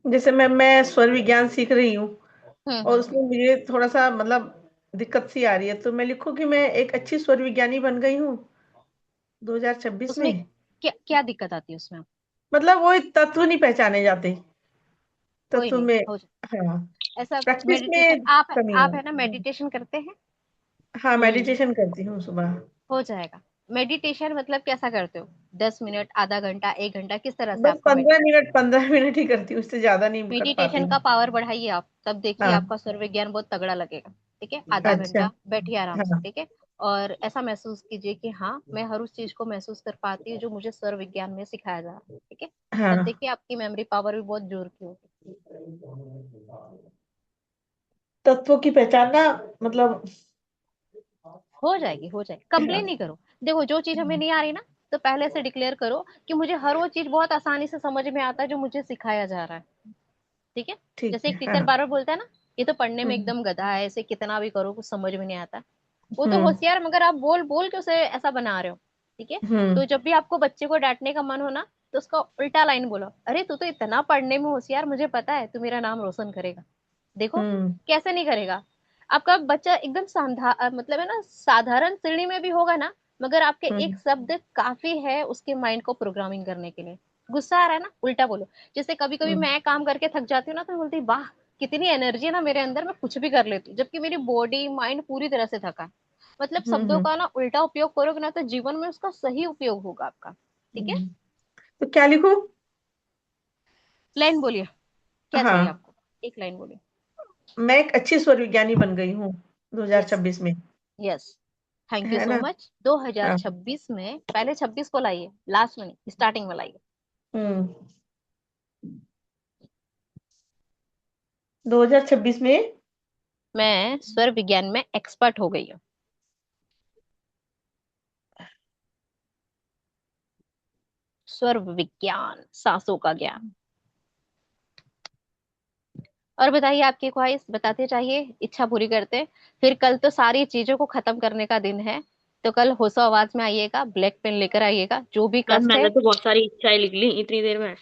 Speaker 2: जैसे मैं स्वर विज्ञान सीख रही हूँ और
Speaker 1: हम्म।
Speaker 2: उसमें मुझे थोड़ा सा मतलब दिक्कत सी आ रही है, तो मैं लिखूं कि मैं एक अच्छी स्वर विज्ञानी बन गई हूँ 2026
Speaker 1: उसमें
Speaker 2: में।
Speaker 1: क्या क्या दिक्कत आती है उसमें?
Speaker 2: मतलब वो तत्व नहीं पहचाने जाते
Speaker 1: कोई
Speaker 2: तत्व
Speaker 1: नहीं,
Speaker 2: में।
Speaker 1: हो जाए।
Speaker 2: हाँ,
Speaker 1: ऐसा
Speaker 2: प्रैक्टिस
Speaker 1: मेडिटेशन
Speaker 2: में
Speaker 1: आप
Speaker 2: कमी
Speaker 1: आप
Speaker 2: है।
Speaker 1: है ना, मेडिटेशन करते हैं?
Speaker 2: हाँ,
Speaker 1: हम्म,
Speaker 2: मेडिटेशन करती हूँ सुबह।
Speaker 1: हो जाएगा। मेडिटेशन मतलब कैसा करते हो? 10 मिनट, आधा घंटा, 1 घंटा, किस तरह से
Speaker 2: बस
Speaker 1: आपका
Speaker 2: 15 मिनट, 15 मिनट ही करती हूँ, उससे ज्यादा नहीं कर पाती
Speaker 1: मेडिटेशन का
Speaker 2: हूँ।
Speaker 1: पावर बढ़ाइए आप, तब देखिए
Speaker 2: हाँ।
Speaker 1: आपका सर्व ज्ञान बहुत तगड़ा लगेगा। ठीक है, आधा
Speaker 2: अच्छा।
Speaker 1: घंटा बैठिए आराम से।
Speaker 2: हाँ।
Speaker 1: ठीक है, और ऐसा महसूस कीजिए कि हाँ, मैं हर उस चीज को महसूस कर पाती हूँ जो मुझे सर्व विज्ञान में सिखाया जा रहा है। ठीक है, तब
Speaker 2: हाँ,
Speaker 1: देखिए आपकी मेमोरी पावर भी बहुत जोर की होगी।
Speaker 2: तत्वों की पहचानना मतलब।
Speaker 1: हो जाएगी, हो जाएगी, कंप्लेन नहीं करो। देखो, जो चीज हमें नहीं आ रही ना, तो पहले से डिक्लेयर करो कि मुझे हर वो चीज बहुत आसानी से समझ में आता है जो मुझे सिखाया जा रहा है। ठीक है,
Speaker 2: ठीक
Speaker 1: जैसे
Speaker 2: है।
Speaker 1: एक टीचर
Speaker 2: हाँ।
Speaker 1: बार बार बोलता है ना, ये तो पढ़ने में
Speaker 2: हम्म।
Speaker 1: एकदम गधा है, इसे कितना भी करो कुछ समझ में नहीं आता। वो तो
Speaker 2: हम्म।
Speaker 1: होशियार, मगर आप बोल बोल के उसे ऐसा बना रहे हो। ठीक है,
Speaker 2: हम्म।
Speaker 1: तो जब भी आपको बच्चे को डांटने का मन हो ना, तो उसका उल्टा लाइन बोलो, अरे तू तो इतना पढ़ने में होशियार, मुझे पता है तू मेरा नाम रोशन करेगा। देखो
Speaker 2: हम्म।
Speaker 1: कैसे नहीं करेगा। आपका बच्चा एकदम मतलब है ना, साधारण श्रेणी में भी होगा ना, मगर आपके एक
Speaker 2: हम्म।
Speaker 1: शब्द काफी है उसके माइंड को प्रोग्रामिंग करने के लिए। गुस्सा आ रहा है ना, उल्टा बोलो। जैसे कभी कभी
Speaker 2: हम्म।
Speaker 1: मैं काम करके थक जाती हूँ ना, तो मैं बोलती हूँ, वाह कितनी एनर्जी है ना मेरे अंदर, मैं कुछ भी कर लेती हूँ, जबकि मेरी बॉडी माइंड पूरी तरह से थका है। मतलब शब्दों
Speaker 2: हम्म।
Speaker 1: का ना उल्टा उपयोग करोगे ना, तो जीवन में उसका सही उपयोग होगा आपका। ठीक है,
Speaker 2: हम्म। तो क्या लिखूं?
Speaker 1: लाइन बोलिए, क्या चाहिए
Speaker 2: हाँ,
Speaker 1: आपको? एक लाइन बोलिए।
Speaker 2: मैं एक अच्छी स्वर विज्ञानी बन गई हूँ
Speaker 1: यस,
Speaker 2: 2026 में।
Speaker 1: यस, थैंक यू
Speaker 2: है
Speaker 1: सो
Speaker 2: ना?
Speaker 1: मच।
Speaker 2: हाँ।
Speaker 1: 2026 में पहले 26 को लाइए, लास्ट में नहीं, स्टार्टिंग में लाइए।
Speaker 2: हम्म। 2026 में।
Speaker 1: मैं स्वर विज्ञान में एक्सपर्ट हो गई हूँ। स्वर विज्ञान, सांसों का ज्ञान। और बताइए, आपकी ख्वाहिश बताते चाहिए, इच्छा पूरी करते। फिर कल तो सारी चीजों को खत्म करने का दिन है। तो कल होशो आवाज में आइएगा, ब्लैक पेन लेकर आइएगा, जो भी
Speaker 7: मैम
Speaker 1: कष्ट
Speaker 7: मैंने
Speaker 1: है।
Speaker 7: तो बहुत सारी इच्छाएं लिख ली इतनी देर में।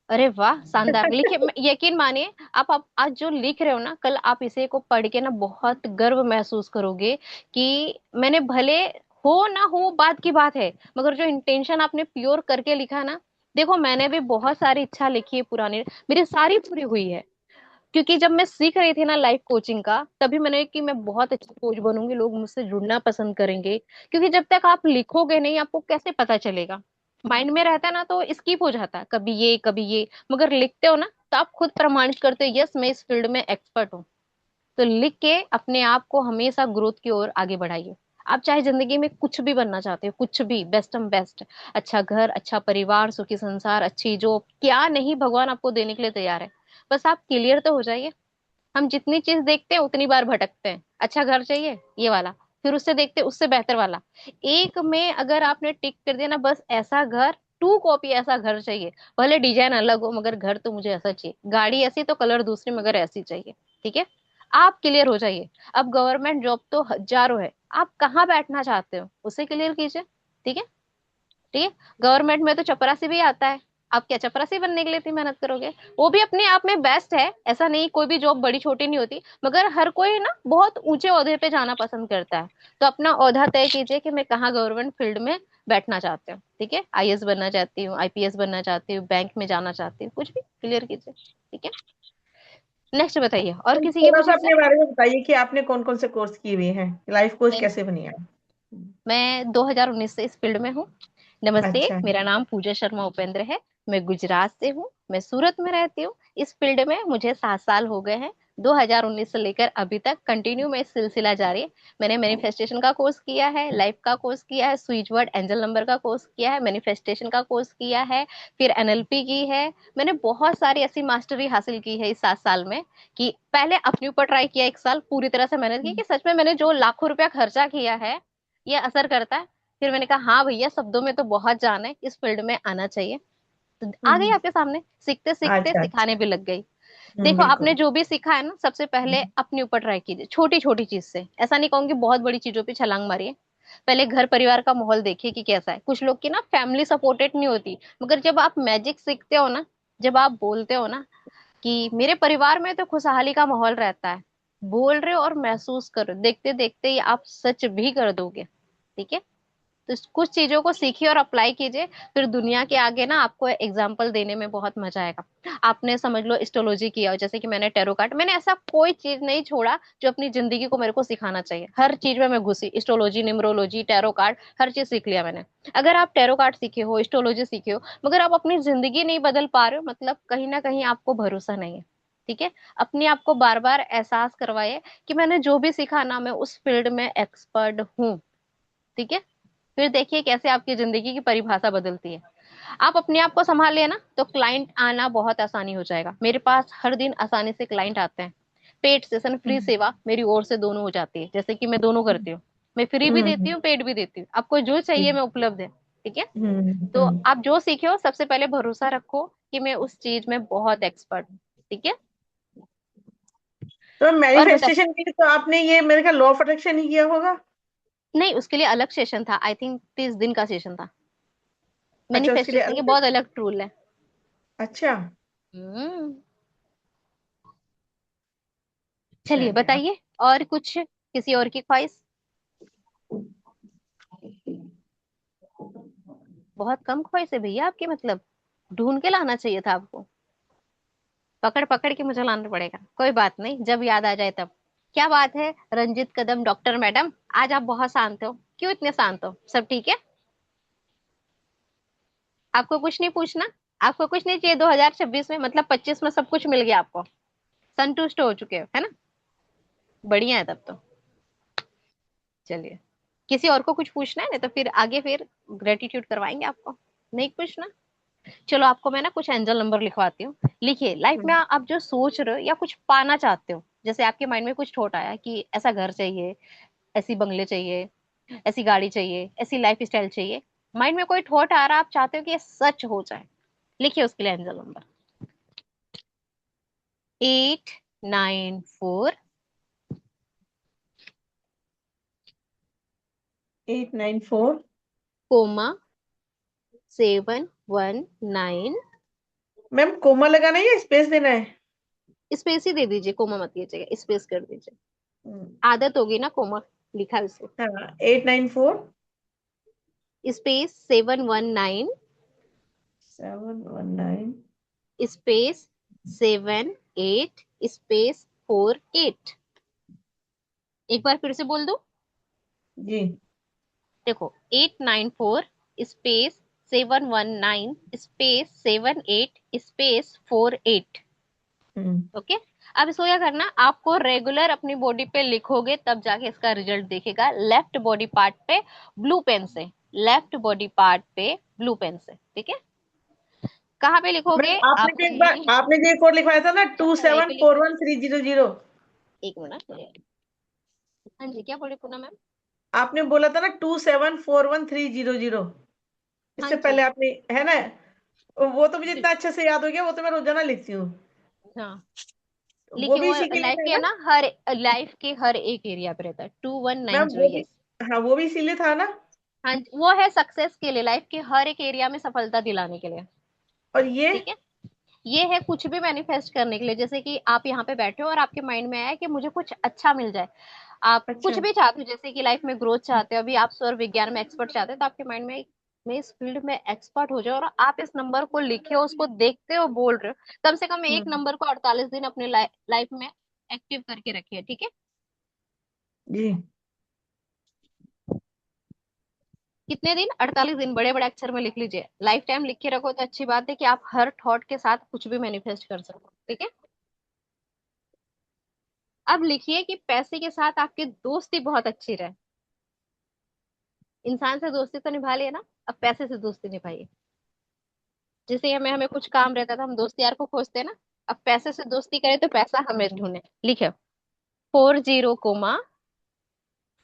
Speaker 1: अरे वाह, शानदार लिखे। यकीन मानिए, आप आज जो लिख रहे हो ना, कल आप इसे को पढ़ के ना बहुत गर्व महसूस करोगे कि मैंने भले, हो ना हो बात की बात है, मगर जो इंटेंशन आपने प्योर करके लिखा ना। देखो, मैंने भी बहुत सारी इच्छा लिखी है पुरानी, मेरी सारी पूरी हुई है। क्योंकि जब मैं सीख रही थी ना लाइफ कोचिंग का, तभी मैंने कि मैं बहुत अच्छी कोच बनूंगी, लोग मुझसे जुड़ना पसंद करेंगे। क्योंकि जब तक आप लिखोगे नहीं, आपको कैसे पता चलेगा? माइंड में रहता है ना, तो स्किप हो जाता है, कभी ये कभी ये। मगर लिखते हो ना, तो आप खुद प्रमाणित करते हो, यस मैं इस फील्ड में एक्सपर्ट हूँ। तो लिख के अपने आप को हमेशा ग्रोथ की ओर आगे बढ़ाइए। आप चाहे जिंदगी में कुछ भी बनना चाहते हो, कुछ भी, बेस्टम बेस्ट। अच्छा घर, अच्छा परिवार, सुखी संसार, अच्छी जॉब, क्या नहीं भगवान आपको देने के लिए तैयार है। बस आप क्लियर तो हो जाइए। हम जितनी चीज देखते हैं उतनी बार भटकते हैं। अच्छा घर चाहिए, ये वाला, फिर उससे देखते हैं उससे बेहतर वाला। एक में अगर आपने टिक कर दिया ना, बस ऐसा घर, टू कॉपी ऐसा घर चाहिए। भले डिजाइन अलग हो, मगर घर तो मुझे ऐसा चाहिए, गाड़ी ऐसी तो कलर दूसरी, मगर ऐसी चाहिए। ठीक है, आप क्लियर हो जाइए। अब गवर्नमेंट जॉब तो हजारों है, आप कहाँ बैठना चाहते हो उसे क्लियर कीजिए। ठीक है, ठीक है। गवर्नमेंट में तो चपरासी भी आता है। आप क्या चपरासी बनने के लिए इतनी मेहनत करोगे? वो भी अपने आप में बेस्ट है, ऐसा नहीं, कोई भी जॉब बड़ी छोटी नहीं होती। मगर हर कोई ना बहुत ऊंचे ओहदे पे जाना पसंद करता है। तो अपना ओहदा तय कीजिए कि मैं कहाँ गवर्नमेंट फील्ड में बैठना चाहती हूँ। ठीक है, आईएएस बनना चाहती हूँ, आईपीएस बनना चाहती हूँ, बैंक में जाना चाहती हूँ, कुछ भी क्लियर कीजिए। ठीक है, नेक्स्ट बताइए, और
Speaker 2: तो
Speaker 1: किसी की
Speaker 2: थोड़ा सा
Speaker 1: खुशी से।
Speaker 2: अपने बारे में बताइए कि आपने कौन कौन से कोर्स किए हुए हैं, लाइफ कोच
Speaker 1: मैं
Speaker 2: कैसे बनी आप?
Speaker 1: मैं 2019 से इस फील्ड में हूँ। नमस्ते,
Speaker 2: अच्छा।
Speaker 1: मेरा नाम पूजा शर्मा उपेंद्र है। मैं गुजरात से हूँ, मैं सूरत में रहती हूँ। इस फील्ड में मुझे 7 साल हो गए हैं। 2019 से लेकर अभी तक कंटिन्यू में सिलसिला जारी है। मैंने मैनिफेस्टेशन का कोर्स किया है, लाइफ का कोर्स किया है, स्विच वर्ड एंजल नंबर का कोर्स किया है, मैनिफेस्टेशन का कोर्स किया है, फिर एनएलपी की है। मैंने बहुत सारी ऐसी मास्टरी हासिल की है इस 7 साल में, कि पहले अपने ऊपर ट्राई किया, 1 साल पूरी तरह से मेहनत की कि सच में मैंने जो लाखों रुपया खर्चा किया है, ये असर करता है। फिर मैंने कहा, हाँ भैया, शब्दों में तो बहुत जान है, इस फील्ड में आना चाहिए। तो आ गई
Speaker 2: हम्म।
Speaker 1: आपके सामने, सीखते सीखते
Speaker 2: अच्छा, अच्छा।
Speaker 1: सिखाने भी लग गई। देखो, आपने
Speaker 2: बिल्कुल।
Speaker 1: जो भी सीखा है ना, सबसे पहले अपने ऊपर ट्राई कीजिए, छोटी छोटी चीज से। ऐसा नहीं कहूंगी बहुत बड़ी चीजों पे छलांग मारिए। पहले घर परिवार का माहौल देखिए कि कैसा है। कुछ लोग की ना फैमिली सपोर्टेड नहीं होती, मगर जब आप मैजिक सीखते हो ना, जब आप बोलते हो ना कि मेरे परिवार में तो खुशहाली का माहौल रहता है, बोल रहे हो और महसूस करो, देखते देखते ही आप सच भी कर दोगे। ठीक है, तो कुछ चीजों को सीखिए और अप्लाई कीजिए, फिर दुनिया के आगे ना आपको एग्जाम्पल देने में बहुत मजा आएगा। आपने समझ लो एस्ट्रोलॉजी किया हो, जैसे कि मैंने टैरो कार्ड, मैंने ऐसा कोई चीज नहीं छोड़ा जो अपनी जिंदगी को मेरे को सिखाना चाहिए। हर चीज में मैं घुसी, एस्ट्रोलॉजी, न्यूमरोलॉजी, टैरो कार्ड, हर चीज सीख लिया मैंने। अगर आप टैरो कार्ड सीखे हो, एस्ट्रोलॉजी सीखे हो, मगर आप अपनी जिंदगी नहीं बदल पा रहे हो, मतलब कहीं ना कहीं आपको भरोसा नहीं है। ठीक है। अपने आप को बार बार एहसास करवाइए कि मैंने जो भी सीखा ना, मैं उस फील्ड में एक्सपर्ट हूँ। ठीक है। फिर देखिए कैसे आपकी जिंदगी की परिभाषा बदलती है। आप अपने आप को संभाल लिया ना, तो क्लाइंट आना बहुत आसानी हो जाएगा। मेरे पास हर दिन आसानी से क्लाइंट आते हैं। पेड सेशन, फ्री
Speaker 2: हम्म,
Speaker 1: सेवा मेरी ओर से दोनों हो जाती है, जैसे कि मैं दोनों करती हूँ। मैं फ्री भी देती
Speaker 2: हम्म,
Speaker 1: हूँ, पेड भी देती हूँ, आपको जो चाहिए मैं उपलब्ध है। ठीक है। तो
Speaker 2: हम्म।
Speaker 1: आप जो सीखे हो, सबसे पहले भरोसा रखो कि मैं उस चीज में बहुत एक्सपर्ट हूँ। ठीक है।
Speaker 2: तो
Speaker 1: और बता,
Speaker 2: मैनिफेस्टेशन के लिए तो आपने ये मेरे ख्याल लॉ ऑफ अट्रैक्शन ही किया होगा।
Speaker 1: नहीं उसके लिए अलग सेशन था, आई थिंक 30 दिन का सेशन था।
Speaker 2: अच्छा, उसके लिए
Speaker 1: मैनिफेस्टेशन के
Speaker 2: अलग।
Speaker 1: बहुत अलग टूल है।
Speaker 2: अच्छा।
Speaker 1: हम्म। चलिए
Speaker 2: चलिए आप।
Speaker 1: बताइए, और कुछ, किसी और की ख्वाहिश? बहुत कम ख्वाहिश है भैया आपकी, मतलब ढूंढ के लाना चाहिए था आपको। पकड़ पकड़ के मुझे लाना पड़ेगा, कोई बात नहीं, जब याद आ जाए तब। क्या बात है रंजित कदम डॉक्टर मैडम, आज आप बहुत शांत हो, क्यों इतने शांत हो? सब ठीक है? आपको कुछ नहीं पूछना? आपको कुछ नहीं चाहिए 2026 में, मतलब 25 में सब कुछ मिल गया आपको, संतुष्ट हो चुके हो है ना? बढ़िया है तब तो। चलिए, किसी और को कुछ पूछना है? नहीं तो फिर आगे फिर ग्रेटिट्यूड करवाएंगे आपको। नहीं पूछना? चलो आपको मैं ना कुछ एंजल नंबर लिखवाती हूँ। लिखिए, लाइफ में
Speaker 2: हम्म,
Speaker 1: आप जो सोच रहे हो या कुछ पाना चाहते हो, जैसे आपके माइंड में कुछ थॉट आया कि ऐसा घर चाहिए, ऐसी बंगले चाहिए, ऐसी गाड़ी चाहिए, ऐसी लाइफ स्टाइल चाहिए, माइंड में कोई थॉट आ रहा है, आप चाहते हो कि ये सच हो जाए, लिखिए उसके लिए angel number 894
Speaker 2: 894।
Speaker 1: Comma 719।
Speaker 2: Ma'am comma लगाना है या स्पेस देना है?
Speaker 1: स्पेस ही दे दीजिए, कोमा मत कीजिएगा, स्पेस कर दीजिए।
Speaker 2: हम्म,
Speaker 1: आदत होगी ना, कोमा लिखा है उसे।
Speaker 2: हाँ 894
Speaker 1: स्पेस 719,
Speaker 2: 719।
Speaker 1: Space 78, space 48। एक बार फिर से बोल दो।
Speaker 2: जी।
Speaker 1: देखो, 894 स्पेस 719 स्पेस 78 स्पेस 48।
Speaker 2: हम्म।
Speaker 1: ओके। अब इसको क्या करना, आपको रेगुलर अपनी बॉडी पे लिखोगे तब जाके इसका रिजल्ट दिखेगा। लेफ्ट बॉडी पार्ट पे ब्लू पेन से, लेफ्ट बॉडी पार्ट पे ब्लू पेन से। ठीक है। कहाँ पे लिखोगे?
Speaker 2: मैम आपने जो एक बार
Speaker 1: अपने
Speaker 2: आपने जो एक कोड लिखवाया था ना, टू
Speaker 1: यही
Speaker 2: सेवन
Speaker 1: पे
Speaker 2: फोर
Speaker 1: लिखोगे।
Speaker 2: वन थ्री जीरो जीरो
Speaker 1: एक मिनट। हाँ जी, क्या बोले पूनम मैम?
Speaker 2: आपने बोला था ना 2741300।
Speaker 1: हाँ
Speaker 2: इससे
Speaker 1: जी।
Speaker 2: पहले आपने, है ना, वो तो मुझे इतना अच्छे से याद हो गया, वो तो मैं रोजाना लिखती हूँ।
Speaker 1: हाँ,
Speaker 2: वो
Speaker 1: लिखिए,
Speaker 2: भी
Speaker 1: वो
Speaker 2: इसी के लिए
Speaker 1: लाइफ
Speaker 2: था
Speaker 1: के है
Speaker 2: ना?
Speaker 1: ना, हर लाइफ के हर एक एरिया पे रहता है, two one nine
Speaker 2: ma'am
Speaker 1: zero
Speaker 2: वो भी,
Speaker 1: यस।
Speaker 2: हाँ वो भी इसीलिए था ना?
Speaker 1: हाँ जी, वो है सक्सेस के लिए, लाइफ के हर एक एरिया में सफलता दिलाने के लिए।
Speaker 2: और ये?
Speaker 1: ठीक है। ये है कुछ भी मैनिफेस्ट करने के लिए, जैसे कि आप यहाँ पे बैठे हो और आपके माइंड में आया कि मुझे कुछ अच्छा मिल जाए। आप
Speaker 2: अच्छा।
Speaker 1: कुछ भी चाहते हो, जैसे कि लाइफ में ग्रोथ चाहते हो, अभी आप स्वर विज्ञान में एक्सपर्ट चाहते हो, तो आपके माइंड में मैं इस फील्ड में एक्सपर्ट हो जाऊं, और आप इस नंबर को लिखे हो, उसको देखते हो, बोल रहे हो, कम से कम एक
Speaker 2: हम्म।
Speaker 1: नंबर को 48 दिन अपने लाइफ में एक्टिव करके रखिए। ठीक है।
Speaker 2: जी।
Speaker 1: कितने दिन? 48 दिन, बड़े बड़े अक्षर में लिख लीजिए। लाइफ टाइम लिख के रखो तो अच्छी बात है कि आप हर थॉट के साथ कुछ भी मैनिफेस्ट कर सको। ठीक है। अब लिखिए कि पैसे के साथ आपकी दोस्ती बहुत अच्छी रहे। इंसान से दोस्ती तो निभा लिया ना, अब पैसे से दोस्ती निभाइए। जैसे हमें हमें कुछ काम रहता था, हम दोस्त यार को खोजते हैं ना, अब पैसे से दोस्ती करें तो पैसा हमें ढूंढे। लिखे 40,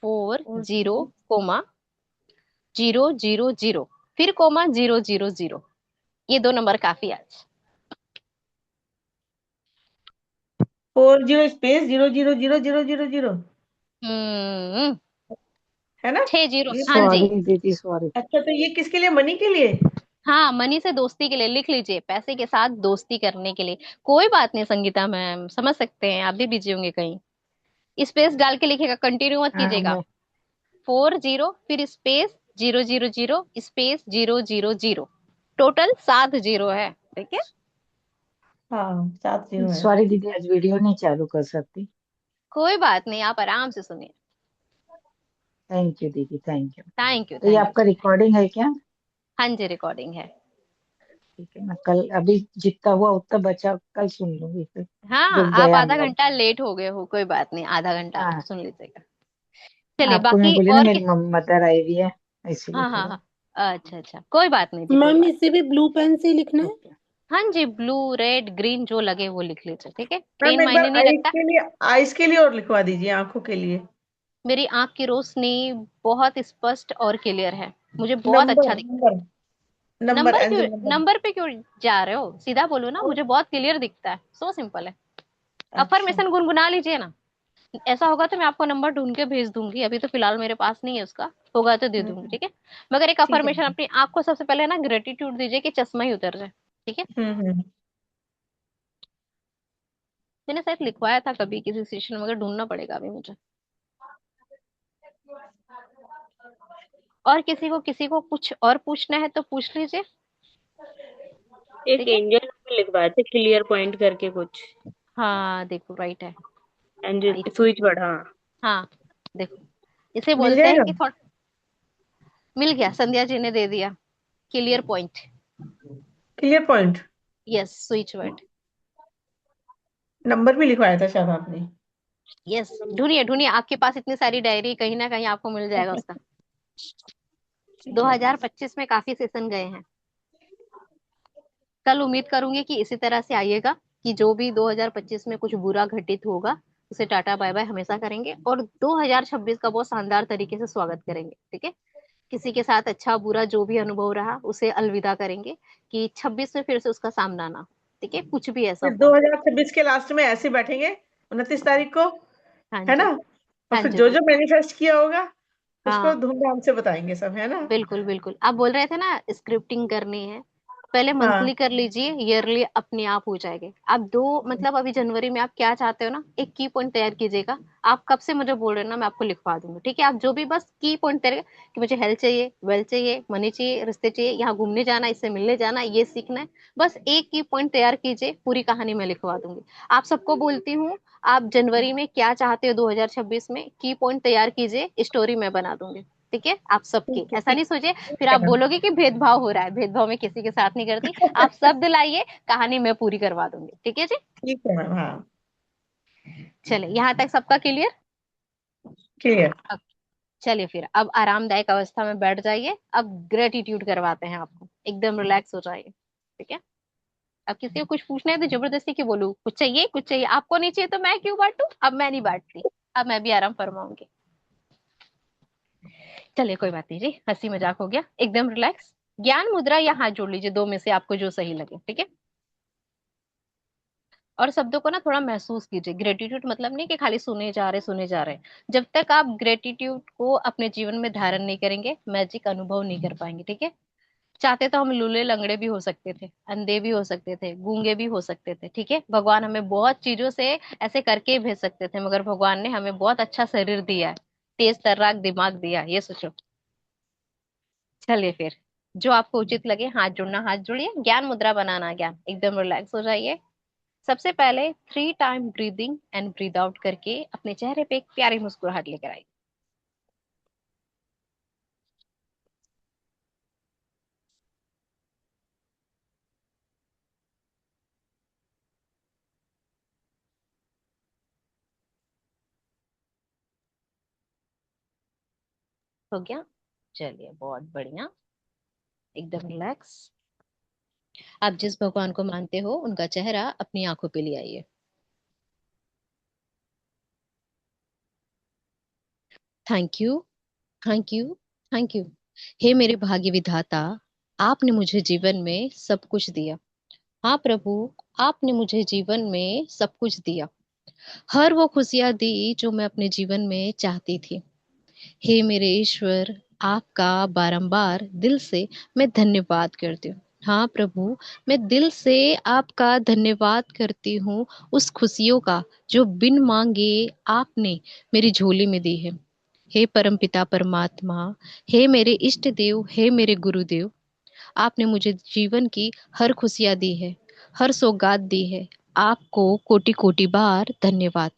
Speaker 2: और
Speaker 1: 40, 0, फिर कोमा 000। ये दो नंबर काफी है आज।
Speaker 2: 40 स्पेस 0000000।
Speaker 1: हम्म।
Speaker 2: है ना?
Speaker 1: 6 0,
Speaker 2: ये
Speaker 1: हाँ जी।
Speaker 3: सॉरी दीदी सॉरी।
Speaker 2: अच्छा, तो ये किसके लिए, मनी के लिए?
Speaker 1: हाँ, मनी से दोस्ती के लिए लिख लीजिए, पैसे के साथ दोस्ती करने के लिए। कोई बात नहीं संगीता मैम, समझ सकते हैं, आप भी बिजी होंगे कहीं। स्पेस डाल के लिखेगा, कंटिन्यू मत
Speaker 3: हाँ
Speaker 1: कीजिएगा।
Speaker 3: मैं
Speaker 1: 40, फिर स्पेस स्पेस 000। टोटल 7 जीरो है, ठीक है।
Speaker 2: हाँ 7 0 है।
Speaker 8: सॉरी दीदी, आज वीडियो नहीं चालू कर सकती।
Speaker 1: कोई बात नहीं, आप आराम से सुनिए।
Speaker 8: थैंक यू दीदी, थैंक यू।
Speaker 1: थैंक यू,
Speaker 8: तो ये
Speaker 1: थैंक यू।
Speaker 8: आपका रिकॉर्डिंग है क्या?
Speaker 1: हाँ जी, रिकॉर्डिंग है।
Speaker 8: ठीक है, मैं कल अभी जितना हुआ उतना बचा कल सुन लूंगी फिर,
Speaker 1: हाँ,
Speaker 8: जब
Speaker 1: आप
Speaker 8: गया
Speaker 1: आधा
Speaker 8: मेरा।
Speaker 1: घंटा लेट हो गए हो, कोई बात नहीं, आधा घंटा
Speaker 8: हाँ,
Speaker 1: सुन लीजिएगा। चलिए,
Speaker 8: आपको मैं
Speaker 1: बाकी
Speaker 8: बोली ना
Speaker 1: और
Speaker 8: मेरी मदर आई हुई है, इसीलिए
Speaker 1: हाँ हाँ
Speaker 8: थोड़ा।
Speaker 1: हाँ, अच्छा अच्छा, कोई बात नहीं जी, कोई
Speaker 3: मैम
Speaker 1: बात।
Speaker 3: इसे भी ब्लू पेन से ही लिखना है?
Speaker 8: ओके।
Speaker 1: हाँ जी, ब्लू रेड ग्रीन जो लगे वो लिख लीजिए, ठीक है,
Speaker 2: मैम
Speaker 1: पेन
Speaker 2: एक बार
Speaker 1: मायने नहीं
Speaker 2: आइज
Speaker 1: रखता।
Speaker 2: के लिए, आइज के लिए और लिखवा दीजिए, आंखों के लिए।
Speaker 1: मेरी आंख की रोशनी बहुत स्पष्ट और क्लियर है, मुझे बहुत
Speaker 2: नंबर
Speaker 1: अच्छा दिखता
Speaker 2: नंबर
Speaker 1: है।
Speaker 2: नंबर
Speaker 1: नंबर क्यों,
Speaker 2: एंजल नंबर।
Speaker 1: नंबर पे क्यों जा रहे हो? सीधा बोलो ना, मुझे बहुत क्लियर दिखता है, सो सिंपल है।
Speaker 2: अच्छा
Speaker 1: अफर्मेशन गुनगुना लीजिए ना। ऐसा होगा तो मैं आपको नंबर ढूंढ के भेज दूंगी, अभी तो फिलहाल मेरे पास नहीं है उसका, होगा तो दे दूंगी,
Speaker 2: हम्म,
Speaker 1: ठीक है। मगर एक
Speaker 2: ठीक है।
Speaker 1: अफर्मेशन अपनी आंख को सबसे पहले ना ग्रेटिट्यूड दीजिए कि चश्मा ही उतर जाए, ठीक है।
Speaker 2: हम्म।
Speaker 1: मैंने शायद लिखवाया था कभी किसी सेशन में, मगर ढूंढना पड़ेगा अभी मुझे। और किसी को कुछ और पूछना है तो पूछ लीजिए,
Speaker 7: एक
Speaker 1: ठीक है।
Speaker 7: एंजल में लिखवाए थे क्लियर पॉइंट करके कुछ।
Speaker 1: हाँ देखो, राइट है,
Speaker 7: एंजल
Speaker 1: राइट।
Speaker 7: स्विच वर्ड, हाँ।
Speaker 1: हाँ देखो, इसे
Speaker 2: मिल
Speaker 1: बोलते हैं
Speaker 2: जाएगा।
Speaker 1: कि थोड़ा। मिल गया, संध्या जी ने दे दिया, clear point.
Speaker 2: Clear point.
Speaker 1: Yes, switch word.
Speaker 2: Number भी लिखवाया था शायद आपने।
Speaker 1: यस, ढूंढिए ढूंढिए, आपके पास इतनी सारी डायरी, कहीं ना कहीं आपको मिल जाएगा उसका।
Speaker 2: ठीक है।
Speaker 1: 2025 में काफी सेशन गए हैं। कल उम्मीद करूंगी कि इसी तरह से आइएगा, कि जो भी 2025 में कुछ बुरा घटित होगा उसे टाटा बाय बाय हमेशा करेंगे, और 2026 का बहुत शानदार तरीके से स्वागत करेंगे, ठीक है। किसी के साथ अच्छा बुरा जो भी अनुभव रहा उसे अलविदा करेंगे, कि 26 में फिर से उसका सामना ना, ठीक है, कुछ भी ऐसा
Speaker 2: फिर
Speaker 1: हो।
Speaker 2: 2026 के लास्ट में ऐसे बैठेंगे, 29 तारीख को,
Speaker 1: हाँ
Speaker 2: है
Speaker 1: जी,
Speaker 2: ना। और
Speaker 1: हाँ
Speaker 2: फिर
Speaker 1: जी,
Speaker 2: जो जो
Speaker 1: बिल्कुल।
Speaker 2: मैनिफेस्ट किया होगा उसको
Speaker 1: हाँ,
Speaker 2: धूमधाम से बताएंगे सब, है ना।
Speaker 1: बिल्कुल बिल्कुल, आप बोल रहे थे ना स्क्रिप्टिंग करनी है, पहले
Speaker 2: हाँ।
Speaker 1: मंथली कर लीजिए, ईयरली अपने आप हो जाएंगे। आप दो मतलब अभी जनवरी में आप क्या चाहते हो ना, एक की पॉइंट तैयार कीजिएगा। आप कब से मुझे बोल रहे हो ना, मैं आपको लिखवा दूंगी, ठीक है। आप जो भी बस की पॉइंट तैयार कि मुझे हेल्थ चाहिए, वेल्थ चाहिए, मनी चाहिए, रिश्ते चाहिए, यहाँ घूमने जाना, इससे मिलने जाना, ये सीखना है, बस एक की पॉइंट तैयार कीजिए, पूरी कहानी मैं लिखवा दूंगी। आप सबको बोलती हूँ, आप जनवरी में क्या चाहते हो 2026 में, की पॉइंट तैयार कीजिए, स्टोरी मैं बना दूंगी, ठीक है। आप सबके
Speaker 2: ठीक है,
Speaker 1: ऐसा
Speaker 2: ठीक।
Speaker 1: नहीं सोचिए
Speaker 2: ठीक
Speaker 1: फिर
Speaker 2: है
Speaker 1: आप
Speaker 2: मैम।
Speaker 1: बोलोगे कि भेदभाव हो रहा है, भेदभाव मैं किसी के साथ नहीं करती। आप शब्द लाइए, कहानी मैं पूरी करवा दूंगी, ठीक है जी।
Speaker 2: ठीक है मैम, हाँ।
Speaker 1: चलिए, यहाँ तक सबका क्लियर।
Speaker 2: क्लियर।
Speaker 1: चलिए फिर अब आरामदायक अवस्था में बैठ जाइए, अब ग्रेटिट्यूड करवाते हैं आपको, एकदम रिलैक्स हो जाइए, ठीक है। अब किसी को कुछ पूछना है तो जबरदस्ती क्यों बोलूं, कुछ चाहिए कुछ चाहिए, आपको नहीं चाहिए तो मैं क्यों बांटू, अब मैं नहीं बांटती, अब मैं भी आराम फरमाऊंगी। चलिए, कोई बात नहीं जी, हंसी मजाक हो गया, एकदम रिलैक्स। ज्ञान मुद्रा या हाथ जोड़ लीजिए, दो में से आपको जो सही लगे, ठीक है। और शब्दों को ना थोड़ा महसूस कीजिए, ग्रेटिट्यूड मतलब नहीं कि खाली सुने जा रहे। जब तक आप ग्रेटिट्यूड को अपने जीवन में धारण नहीं करेंगे, मैजिक अनुभव नहीं कर पाएंगे, ठीक है। चाहते तो हम लूले लंगड़े भी हो सकते थे, अंधे भी हो सकते थे, गूंगे भी हो सकते थे, ठीक है। भगवान हमें बहुत चीजों से ऐसे करके ही भेज सकते थे, मगर भगवान ने हमें बहुत अच्छा शरीर दिया है, तेज तर्राक दिमाग दिया, ये सोचो। चलिए फिर, जो आपको उचित लगे, हाथ जोड़ना हाथ जोड़िए, ज्ञान मुद्रा बनाना ज्ञान, एकदम रिलैक्स हो जाइए। सबसे पहले 3 time breathing and breathe out करके अपने चेहरे पे एक प्यारी मुस्कुराहट लेकर आइए। हो गया? चलिए, बहुत बढ़िया, एकदम रिलैक्स। आप जिस भगवान को मानते हो उनका चेहरा अपनी आंखों पे ले आइए। Thank you, thank you, thank you. हे मेरे भाग्य विधाता, आपने मुझे जीवन में सब कुछ दिया। हाँ प्रभु, आपने मुझे जीवन में सब कुछ दिया, हर वो खुशियां दी जो मैं अपने जीवन में चाहती थी। हे मेरे ईश्वर, आपका बारंबार दिल से मैं धन्यवाद करती हूँ। हाँ प्रभु, मैं दिल से आपका धन्यवाद करती हूँ उस खुशियों का जो बिन मांगे आपने मेरी झोली में दी है। हे परमपिता परमात्मा, हे मेरे इष्ट देव, हे मेरे गुरुदेव, आपने मुझे जीवन की हर खुशियाँ दी है, हर सौगात दी है। आपको कोटि कोटि बार धन्यवाद।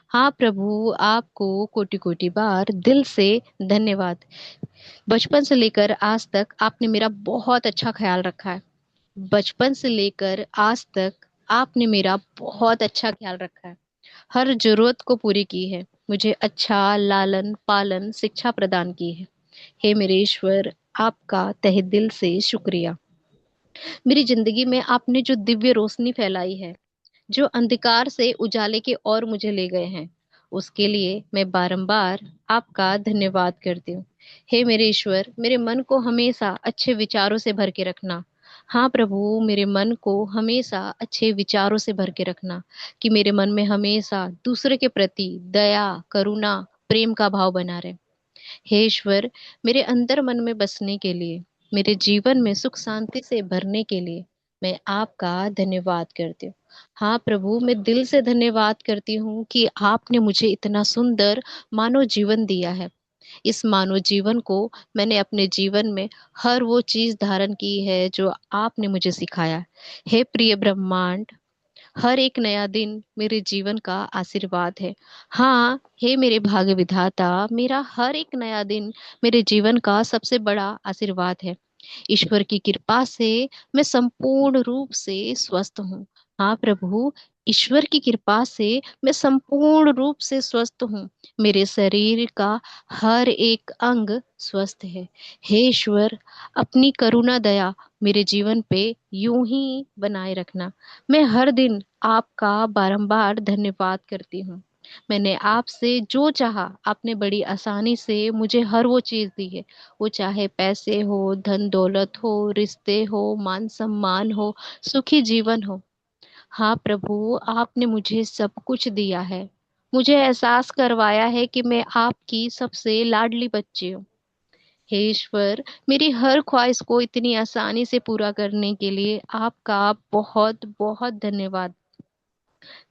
Speaker 1: हाँ प्रभु, आपको कोटि कोटि बार दिल से धन्यवाद। बचपन से लेकर आज तक आपने मेरा बहुत अच्छा ख्याल रखा है। बचपन से लेकर आज तक आपने मेरा बहुत अच्छा ख्याल रखा है। हर जरूरत को पूरी की है। मुझे अच्छा लालन पालन शिक्षा प्रदान की है। हे मेरे ईश्वर, आपका तहे दिल से शुक्रिया। मेरी जिंदगी में आपने जो दिव्य रोशनी फैलाई है, जो अंधकार से उजाले की ओर मुझे ले गए हैं, उसके लिए मैं बारंबार आपका धन्यवाद करती हूँ। हे मेरे ईश्वर, मेरे मन को हमेशा अच्छे विचारों से भर के रखना। हाँ प्रभु, मेरे मन को हमेशा अच्छे विचारों से भर के रखना, कि मेरे मन में हमेशा दूसरे के प्रति दया, करुणा, प्रेम का भाव बना रहे। हे ईश्वर, मेरे अंदर मन में बसने के लिए, मेरे जीवन में सुख शांति से भरने के लिए मैं आपका धन्यवाद करती हूँ। हाँ प्रभु, मैं दिल से धन्यवाद करती हूँ कि आपने मुझे इतना सुंदर मानव जीवन दिया है। इस मानव जीवन को मैंने अपने जीवन में हर वो चीज धारण की है जो आपने मुझे सिखाया। हे प्रिय ब्रह्मांड, हर एक नया दिन मेरे जीवन का आशीर्वाद है। हाँ, हे मेरे भाग्य विधाता, मेरा हर एक नया दिन मेरे जीवन का सबसे बड़ा आशीर्वाद है। ईश्वर की कृपा से मैं संपूर्ण रूप से स्वस्थ हूँ। हाँ प्रभु, ईश्वर की कृपा से मैं संपूर्ण रूप से स्वस्थ हूँ। मेरे शरीर का हर एक अंग स्वस्थ है। हे ईश्वर, अपनी करुणा दया मेरे जीवन पे यूं ही बनाए रखना। मैं हर दिन आपका बारंबार धन्यवाद करती हूँ। मैंने आपसे जो चाहा, आपने बड़ी आसानी से मुझे हर वो चीज दी है। वो चाहे पैसे हो, धन दौलत हो, रिश्ते हो, मान सम्मान हो, सुखी जीवन हो। हाँ प्रभु, आपने मुझे सब कुछ दिया है। मुझे एहसास करवाया है कि मैं आपकी सबसे लाडली बच्ची हूँ। हे ईश्वर, मेरी हर ख्वाहिश को इतनी आसानी से पूरा करने के लिए आपका बहुत बहुत धन्यवाद।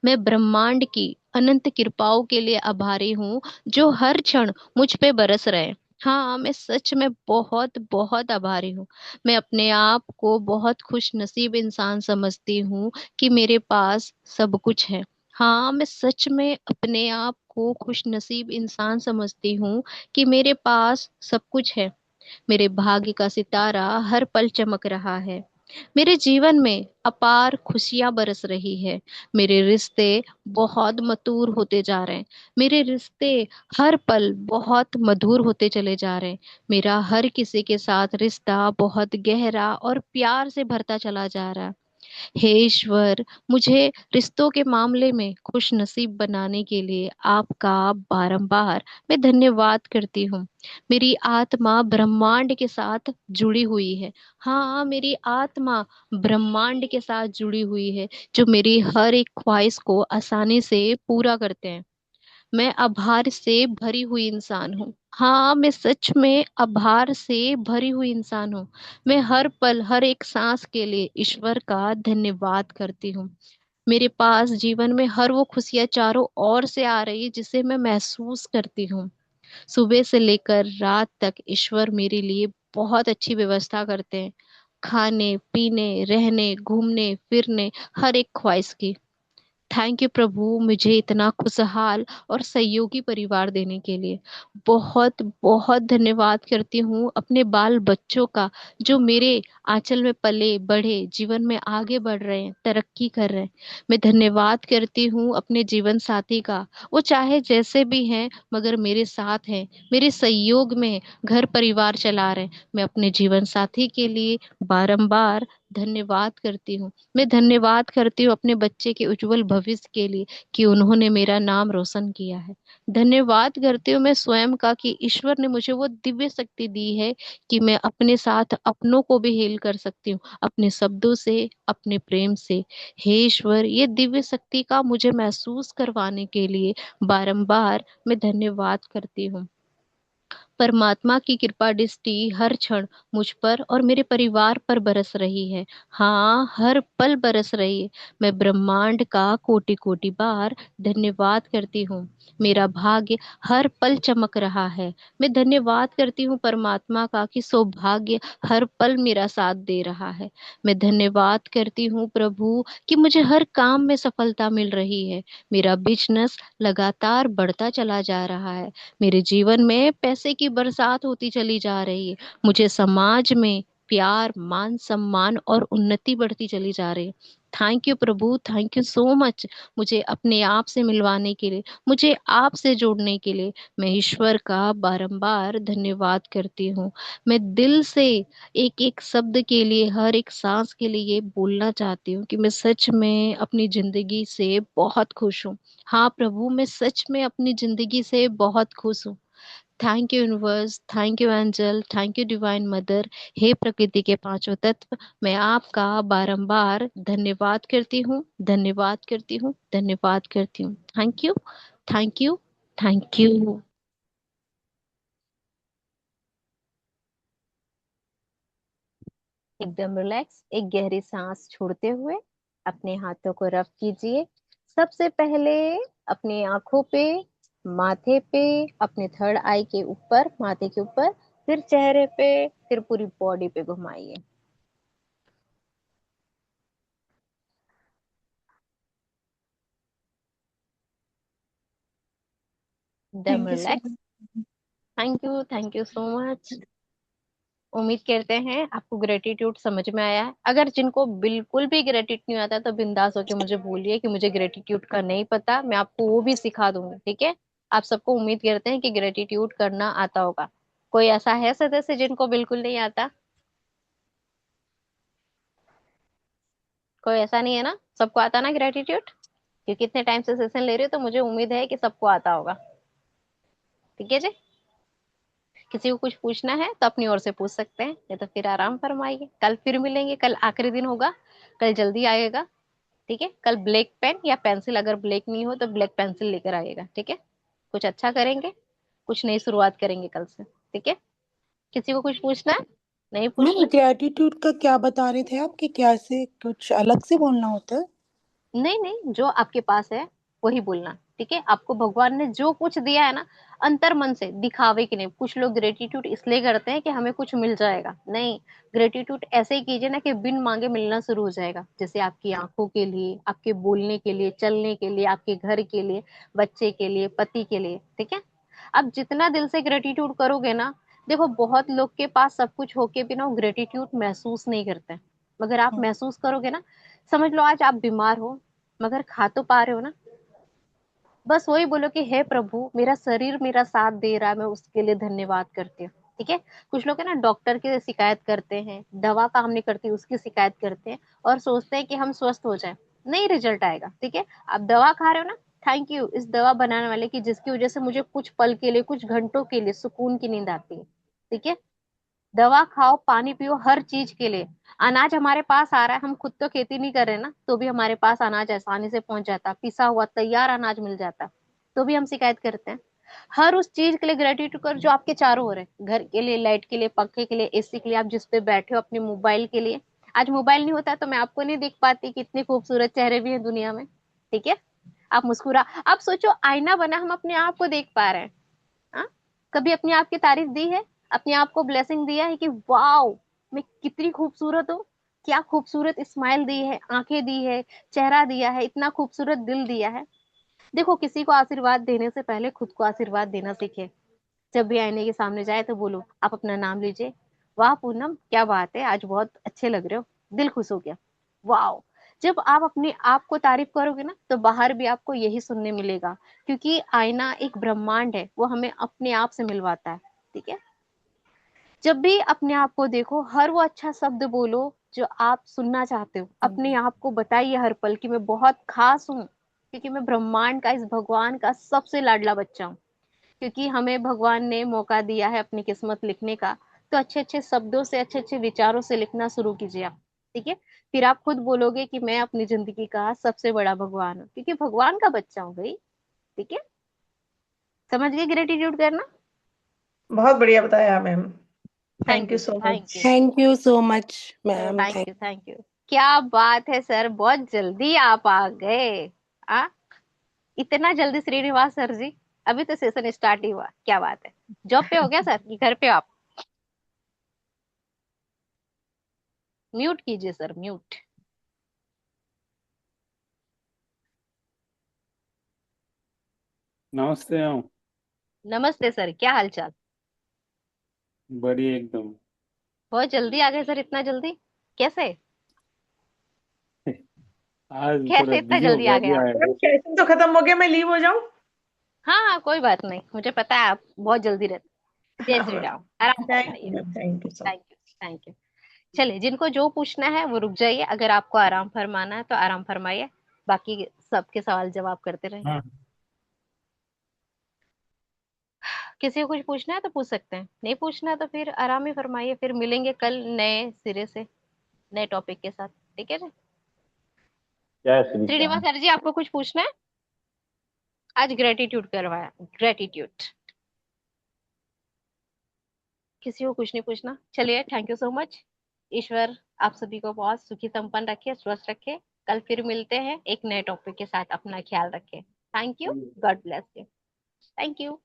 Speaker 1: मैं ब्रह्मांड की अनंत कृपाओं के लिए आभारी हूँ, जो हर क्षण मुझ पे बरस रहे हैं। हाँ, मैं सच में बहुत बहुत आभारी हूँ। मैं अपने आप को बहुत खुश नसीब इंसान समझती हूँ कि मेरे पास सब कुछ है। हाँ, मैं सच में अपने आप को खुश नसीब इंसान समझती हूँ कि मेरे पास सब कुछ है। मेरे भाग्य का सितारा हर पल चमक रहा है। मेरे जीवन में अपार खुशियां बरस रही है। मेरे रिश्ते बहुत मधुर होते जा रहे हैं। मेरे रिश्ते हर पल बहुत मधुर होते चले जा रहे हैं। मेरा हर किसी के साथ रिश्ता बहुत गहरा और प्यार से भरता चला जा रहा है। हे ईश्वर, मुझे रिश्तों के मामले में खुश नसीब बनाने के लिए आपका बारंबार मैं धन्यवाद करती हूँ। मेरी आत्मा ब्रह्मांड के साथ जुड़ी हुई है। हाँ, मेरी आत्मा ब्रह्मांड के साथ जुड़ी हुई है, जो मेरी हर एक ख्वाहिश को आसानी से पूरा करते हैं। मैं आभार से भरी हुई इंसान हूँ। हाँ, मैं सच में आभार से भरी हुई इंसान हूँ। मैं हर पल, हर एक सांस के लिए ईश्वर का धन्यवाद करती हूँ। मेरे पास जीवन में हर वो खुशियाँ चारों ओर से आ रही है जिसे मैं महसूस करती हूँ। सुबह से लेकर रात तक ईश्वर मेरे लिए बहुत अच्छी व्यवस्था करते हैं, खाने पीने, रहने, घूमने फिरने, हर एक ख्वाहिश की। थैंक यू प्रभु, मुझे इतना खुशहाल और सहयोगी परिवार देने के लिए। बहुत बहुत धन्यवाद करती हूँ अपने बाल बच्चों का, जो मेरे आंचल में पले बढ़े, जीवन में आगे बढ़ रहे हैं, तरक्की कर रहे हैं। मैं धन्यवाद करती हूँ अपने जीवन साथी का। वो चाहे जैसे भी हैं, मगर मेरे साथ हैं, मेरे सहयोग में घर परिवार चला रहे हैं। मैं अपने जीवन साथी के लिए बारंबार धन्यवाद करती हूँ। मैं धन्यवाद करती हूँ अपने बच्चे के उज्जवल भविष्य के लिए, कि उन्होंने मेरा नाम रोशन किया है। धन्यवाद करती हूँ मैं स्वयं का, कि ईश्वर ने मुझे वो दिव्य शक्ति दी है कि मैं अपने साथ अपनों को भी हील कर सकती हूँ, अपने शब्दों से, अपने प्रेम से। हे ईश्वर, ये दिव्य शक्ति का मुझे महसूस करवाने के लिए बारंबार मैं धन्यवाद करती हूँ। परमात्मा की कृपा दृष्टि हर क्षण मुझ पर और मेरे परिवार पर बरस रही है। हाँ, हर पल बरस रही है। मैं ब्रह्मांड का कोटि कोटि बार धन्यवाद करती हूँ। मेरा भाग्य हर पल चमक रहा है। मैं धन्यवाद करती हूँ परमात्मा का कि सौभाग्य हर पल मेरा साथ दे रहा है। मैं धन्यवाद करती हूँ प्रभु कि मुझे हर काम में सफलता मिल रही है। मेरा बिजनेस लगातार बढ़ता चला जा रहा है। मेरे जीवन में पैसे की बरसात होती चली जा रही है। मुझे समाज में प्यार, मान सम्मान और उन्नति बढ़ती चली जा रही है। Thank you Prabhu, thank you so much. मुझे अपने आप से मिलवाने के लिए, मुझे आप से जोड़ने के लिए मैं ईश्वर का बारंबार धन्यवाद करती हूँ। मैं दिल से एक एक शब्द के लिए, हर एक सांस के लिए ये बोलना चाहती हूँ कि मैं सच में अपनी जिंदगी से बहुत खुश हूँ। हाँ प्रभु, मैं सच में अपनी जिंदगी से बहुत खुश हूँ। Thank you universe, thank you angel, thank you divine mother. हे प्रकृति के पांचों तत्व, मैं आपका बारंबार धन्यवाद करती हूँ, धन्यवाद करती हूँ, धन्यवाद करती हूँ। Thank you, thank you, thank you. एकदम रिलैक्स, एक गहरी सांस छोड़ते हुए अपने हाथों को रब कीजिए। सबसे पहले अपनी आंखों पे, माथे पे, अपने थर्ड आई के ऊपर, माथे के ऊपर, फिर चेहरे पे, फिर पूरी बॉडी पे घुमाइए। एकदम
Speaker 4: thank you so
Speaker 1: relax.
Speaker 4: Much.
Speaker 1: Thank you so much. उम्मीद करते हैं आपको ग्रेटिट्यूड समझ में आया है। अगर जिनको बिल्कुल भी ग्रेटिट्यूड नहीं आता तो बिंदास होके मुझे बोलिए कि मुझे ग्रेटिट्यूड का नहीं पता, मैं आपको वो भी सिखा दूंगी, ठीक है। आप सबको उम्मीद करते हैं कि ग्रेटिट्यूड करना आता होगा। कोई ऐसा है सदस्य जिनको बिल्कुल नहीं आता? कोई ऐसा नहीं है ना, सबको आता ना ग्रेटिट्यूड? क्योंकि इतने टाइम से सेशन ले रही हो तो मुझे उम्मीद है कि सबको आता होगा। ठीक है जी। किसी को कुछ पूछना है तो अपनी ओर से पूछ सकते हैं, नहीं तो फिर आराम फरमाइए। कल फिर मिलेंगे, कल आखिरी दिन होगा, कल जल्दी आएगा। ठीक है, कल ब्लैक पेन या पेंसिल, अगर ब्लैक नहीं हो तो ब्लैक पेंसिल लेकर आइएगा। ठीक है, कुछ अच्छा करेंगे, कुछ नई शुरुआत करेंगे कल से। ठीक है, किसी को कुछ पूछना है? नहीं
Speaker 3: मैम,
Speaker 1: पूछना?
Speaker 3: ग्रेटिट्यूड का क्या बता रहे थे आप कि कैसे कुछ अलग से बोलना होता है?
Speaker 1: नहीं नहीं, जो आपके पास है वही बोलना। ठीक है, आपको भगवान ने जो कुछ दिया है ना, अंतर मन से, दिखावे के नहीं। कुछ लोग ग्रेटिट्यूड इसलिए करते हैं कि हमें कुछ मिल जाएगा, नहीं। ग्रेटिट्यूड ऐसे ही कीजिए ना कि बिन मांगे मिलना शुरू हो जाएगा। जैसे आपकी आंखों के लिए, आपके बोलने के लिए, चलने के लिए, आपके घर के लिए, बच्चे के लिए, पति के लिए। ठीक है, आप जितना दिल से ग्रेटिट्यूड करोगे ना, देखो बहुत लोग के पास सब कुछ होके भी ना वो ग्रेटिट्यूड महसूस नहीं करते, मगर आप
Speaker 3: हाँ।
Speaker 1: महसूस करोगे ना। समझ लो आज आप बीमार हो मगर खा तो पा रहे हो ना, बस वही बोलो कि हे प्रभु, मेरा शरीर मेरा साथ दे रहा है, मैं उसके लिए धन्यवाद करती हूँ। ठीक है, कुछ लोग है ना डॉक्टर की शिकायत करते हैं, दवा काम नहीं करती उसकी शिकायत करते हैं और सोचते हैं कि हम स्वस्थ हो जाए, नहीं रिजल्ट आएगा। ठीक है, आप दवा खा रहे हो ना, थैंक यू इस दवा बनाने वाले की, जिसकी वजह से मुझे कुछ पल के लिए, कुछ घंटों के लिए सुकून की नींद आती है। ठीक है, दवा खाओ, पानी पियो, हर चीज के लिए। अनाज हमारे पास आ रहा है, हम खुद तो खेती नहीं कर रहे ना, तो भी हमारे पास अनाज आसानी से पहुंच जाता, पिसा हुआ तैयार अनाज मिल जाता, तो भी हम शिकायत करते हैं। हर उस चीज के लिए ग्रेटिट्यूड कर जो आपके चारों ओर है, घर के लिए, लाइट के लिए, पंखे के लिए, एसी के लिए, आप जिस पे बैठे हो, अपने मोबाइल के लिए। आज मोबाइल नहीं होता तो मैं आपको नहीं देख पाती कि इतने खूबसूरत चेहरे भी हैं दुनिया में। ठीक है, आप मुस्कुरा, आप सोचो आईना बना, हम अपने आप को देख पा रहे हैं। हाँ, कभी अपने आप की तारीफ दी है? अपने आप को ब्लेसिंग दिया है कि वाओ, मैं कितनी खूबसूरत हूँ, क्या खूबसूरत स्माइल दी है, आंखें दी है, चेहरा दिया है, इतना खूबसूरत दिल दिया है। देखो, किसी को आशीर्वाद देने से पहले खुद को आशीर्वाद देना सीखे। जब भी आईने के सामने जाए तो बोलो, आप अपना नाम लीजिए, वाह पूनम क्या बात है, आज बहुत अच्छे लग रहे हो, दिल खुश हो गया, वाह। जब आप अपने आप को तारीफ करोगे ना तो बाहर भी आपको यही सुनने मिलेगा, क्योंकि आईना एक ब्रह्मांड है, वो हमें अपने आप से मिलवाता है। ठीक है, जब भी अपने आप को देखो, हर वो अच्छा शब्द बोलो जो आप सुनना चाहते हो, अपने आप को बताइए हर पल कि मैं बहुत खास हूँ, क्योंकि मैं ब्रह्मांड का, इस भगवान का सबसे लाडला बच्चा हूँ। क्योंकि हमें भगवान ने मौका दिया है अपनी किस्मत लिखने का, तो अच्छे अच्छे शब्दों से, अच्छे अच्छे विचारों से लिखना शुरू कीजिए आप। ठीक है, फिर आप खुद बोलोगे कि मैं अपनी जिंदगी का सबसे बड़ा भगवान हूँ, क्योंकि भगवान का बच्चा हूँ भाई। ठीक है, समझ गए ग्रेटिट्यूड करना?
Speaker 2: बहुत बढ़िया बताया ma'am.
Speaker 1: Thank
Speaker 2: thank you
Speaker 1: you,
Speaker 2: so
Speaker 1: thank
Speaker 2: much.
Speaker 1: You,
Speaker 3: thank you so much ma'am.
Speaker 1: Thank you, thank you. क्या बात है सर, बहुत जल्दी आप आ गए। आ इतना जल्दी श्रीनिवास सर जी, अभी तो सेशन स्टार्ट ही हुआ। क्या बात है, जॉब पे हो गया सर कि घर पे हो आप? म्यूट कीजिए सर, म्यूट।
Speaker 9: नमस्ते मैम।
Speaker 1: नमस्ते सर, क्या हाल चाल?
Speaker 9: बढ़िया एकदम।
Speaker 1: बहुत जल्दी आ गए सर, इतना जल्दी कैसे?
Speaker 9: आज थोड़ा
Speaker 1: कैसे इतना
Speaker 9: बिजी हो
Speaker 1: जल्दी
Speaker 9: गया,
Speaker 1: आ गए
Speaker 9: अभी
Speaker 1: आप?
Speaker 9: आया।
Speaker 2: मैम सेशन तो खत्म हो गया, मैं लीव हो जाऊं?
Speaker 1: हाँ हाँ, कोई बात नहीं, मुझे पता है आप बहुत जल्दी रहते। जय श्री राम, आराम
Speaker 2: थैंक
Speaker 1: फरमाइए।
Speaker 2: You ma'am, thank you so much.
Speaker 1: Thank you, thank you. चलिए, जिनको जो पूछना है वो रुक जाइए, अगर आपको आराम फरमाना है तो आराम फरमाइए, बाकी सबके सवाल जवाब करते रहिए।
Speaker 9: हाँ।
Speaker 1: किसी को कुछ पूछना है तो पूछ सकते हैं, नहीं पूछना है तो फिर आराम ही फरमाइए, फिर मिलेंगे कल नए सिरे से, नए टॉपिक के साथ। ठीक है जी?
Speaker 5: जय श्री
Speaker 1: श्रीनिवास
Speaker 5: राम।
Speaker 1: सर जी, आपको कुछ पूछना है? आज ग्रेटिट्यूड करवाया, ग्रेटिट्यूड। किसी को कुछ नहीं पूछना? चलिए, थैंक यू सो मच। ईश्वर आप सभी को बहुत सुखी संपन्न रखे, स्वस्थ रखे। कल फिर मिलते हैं एक नए टॉपिक के साथ, अपना ख्याल रखें। Thank you, God bless you. Thank you.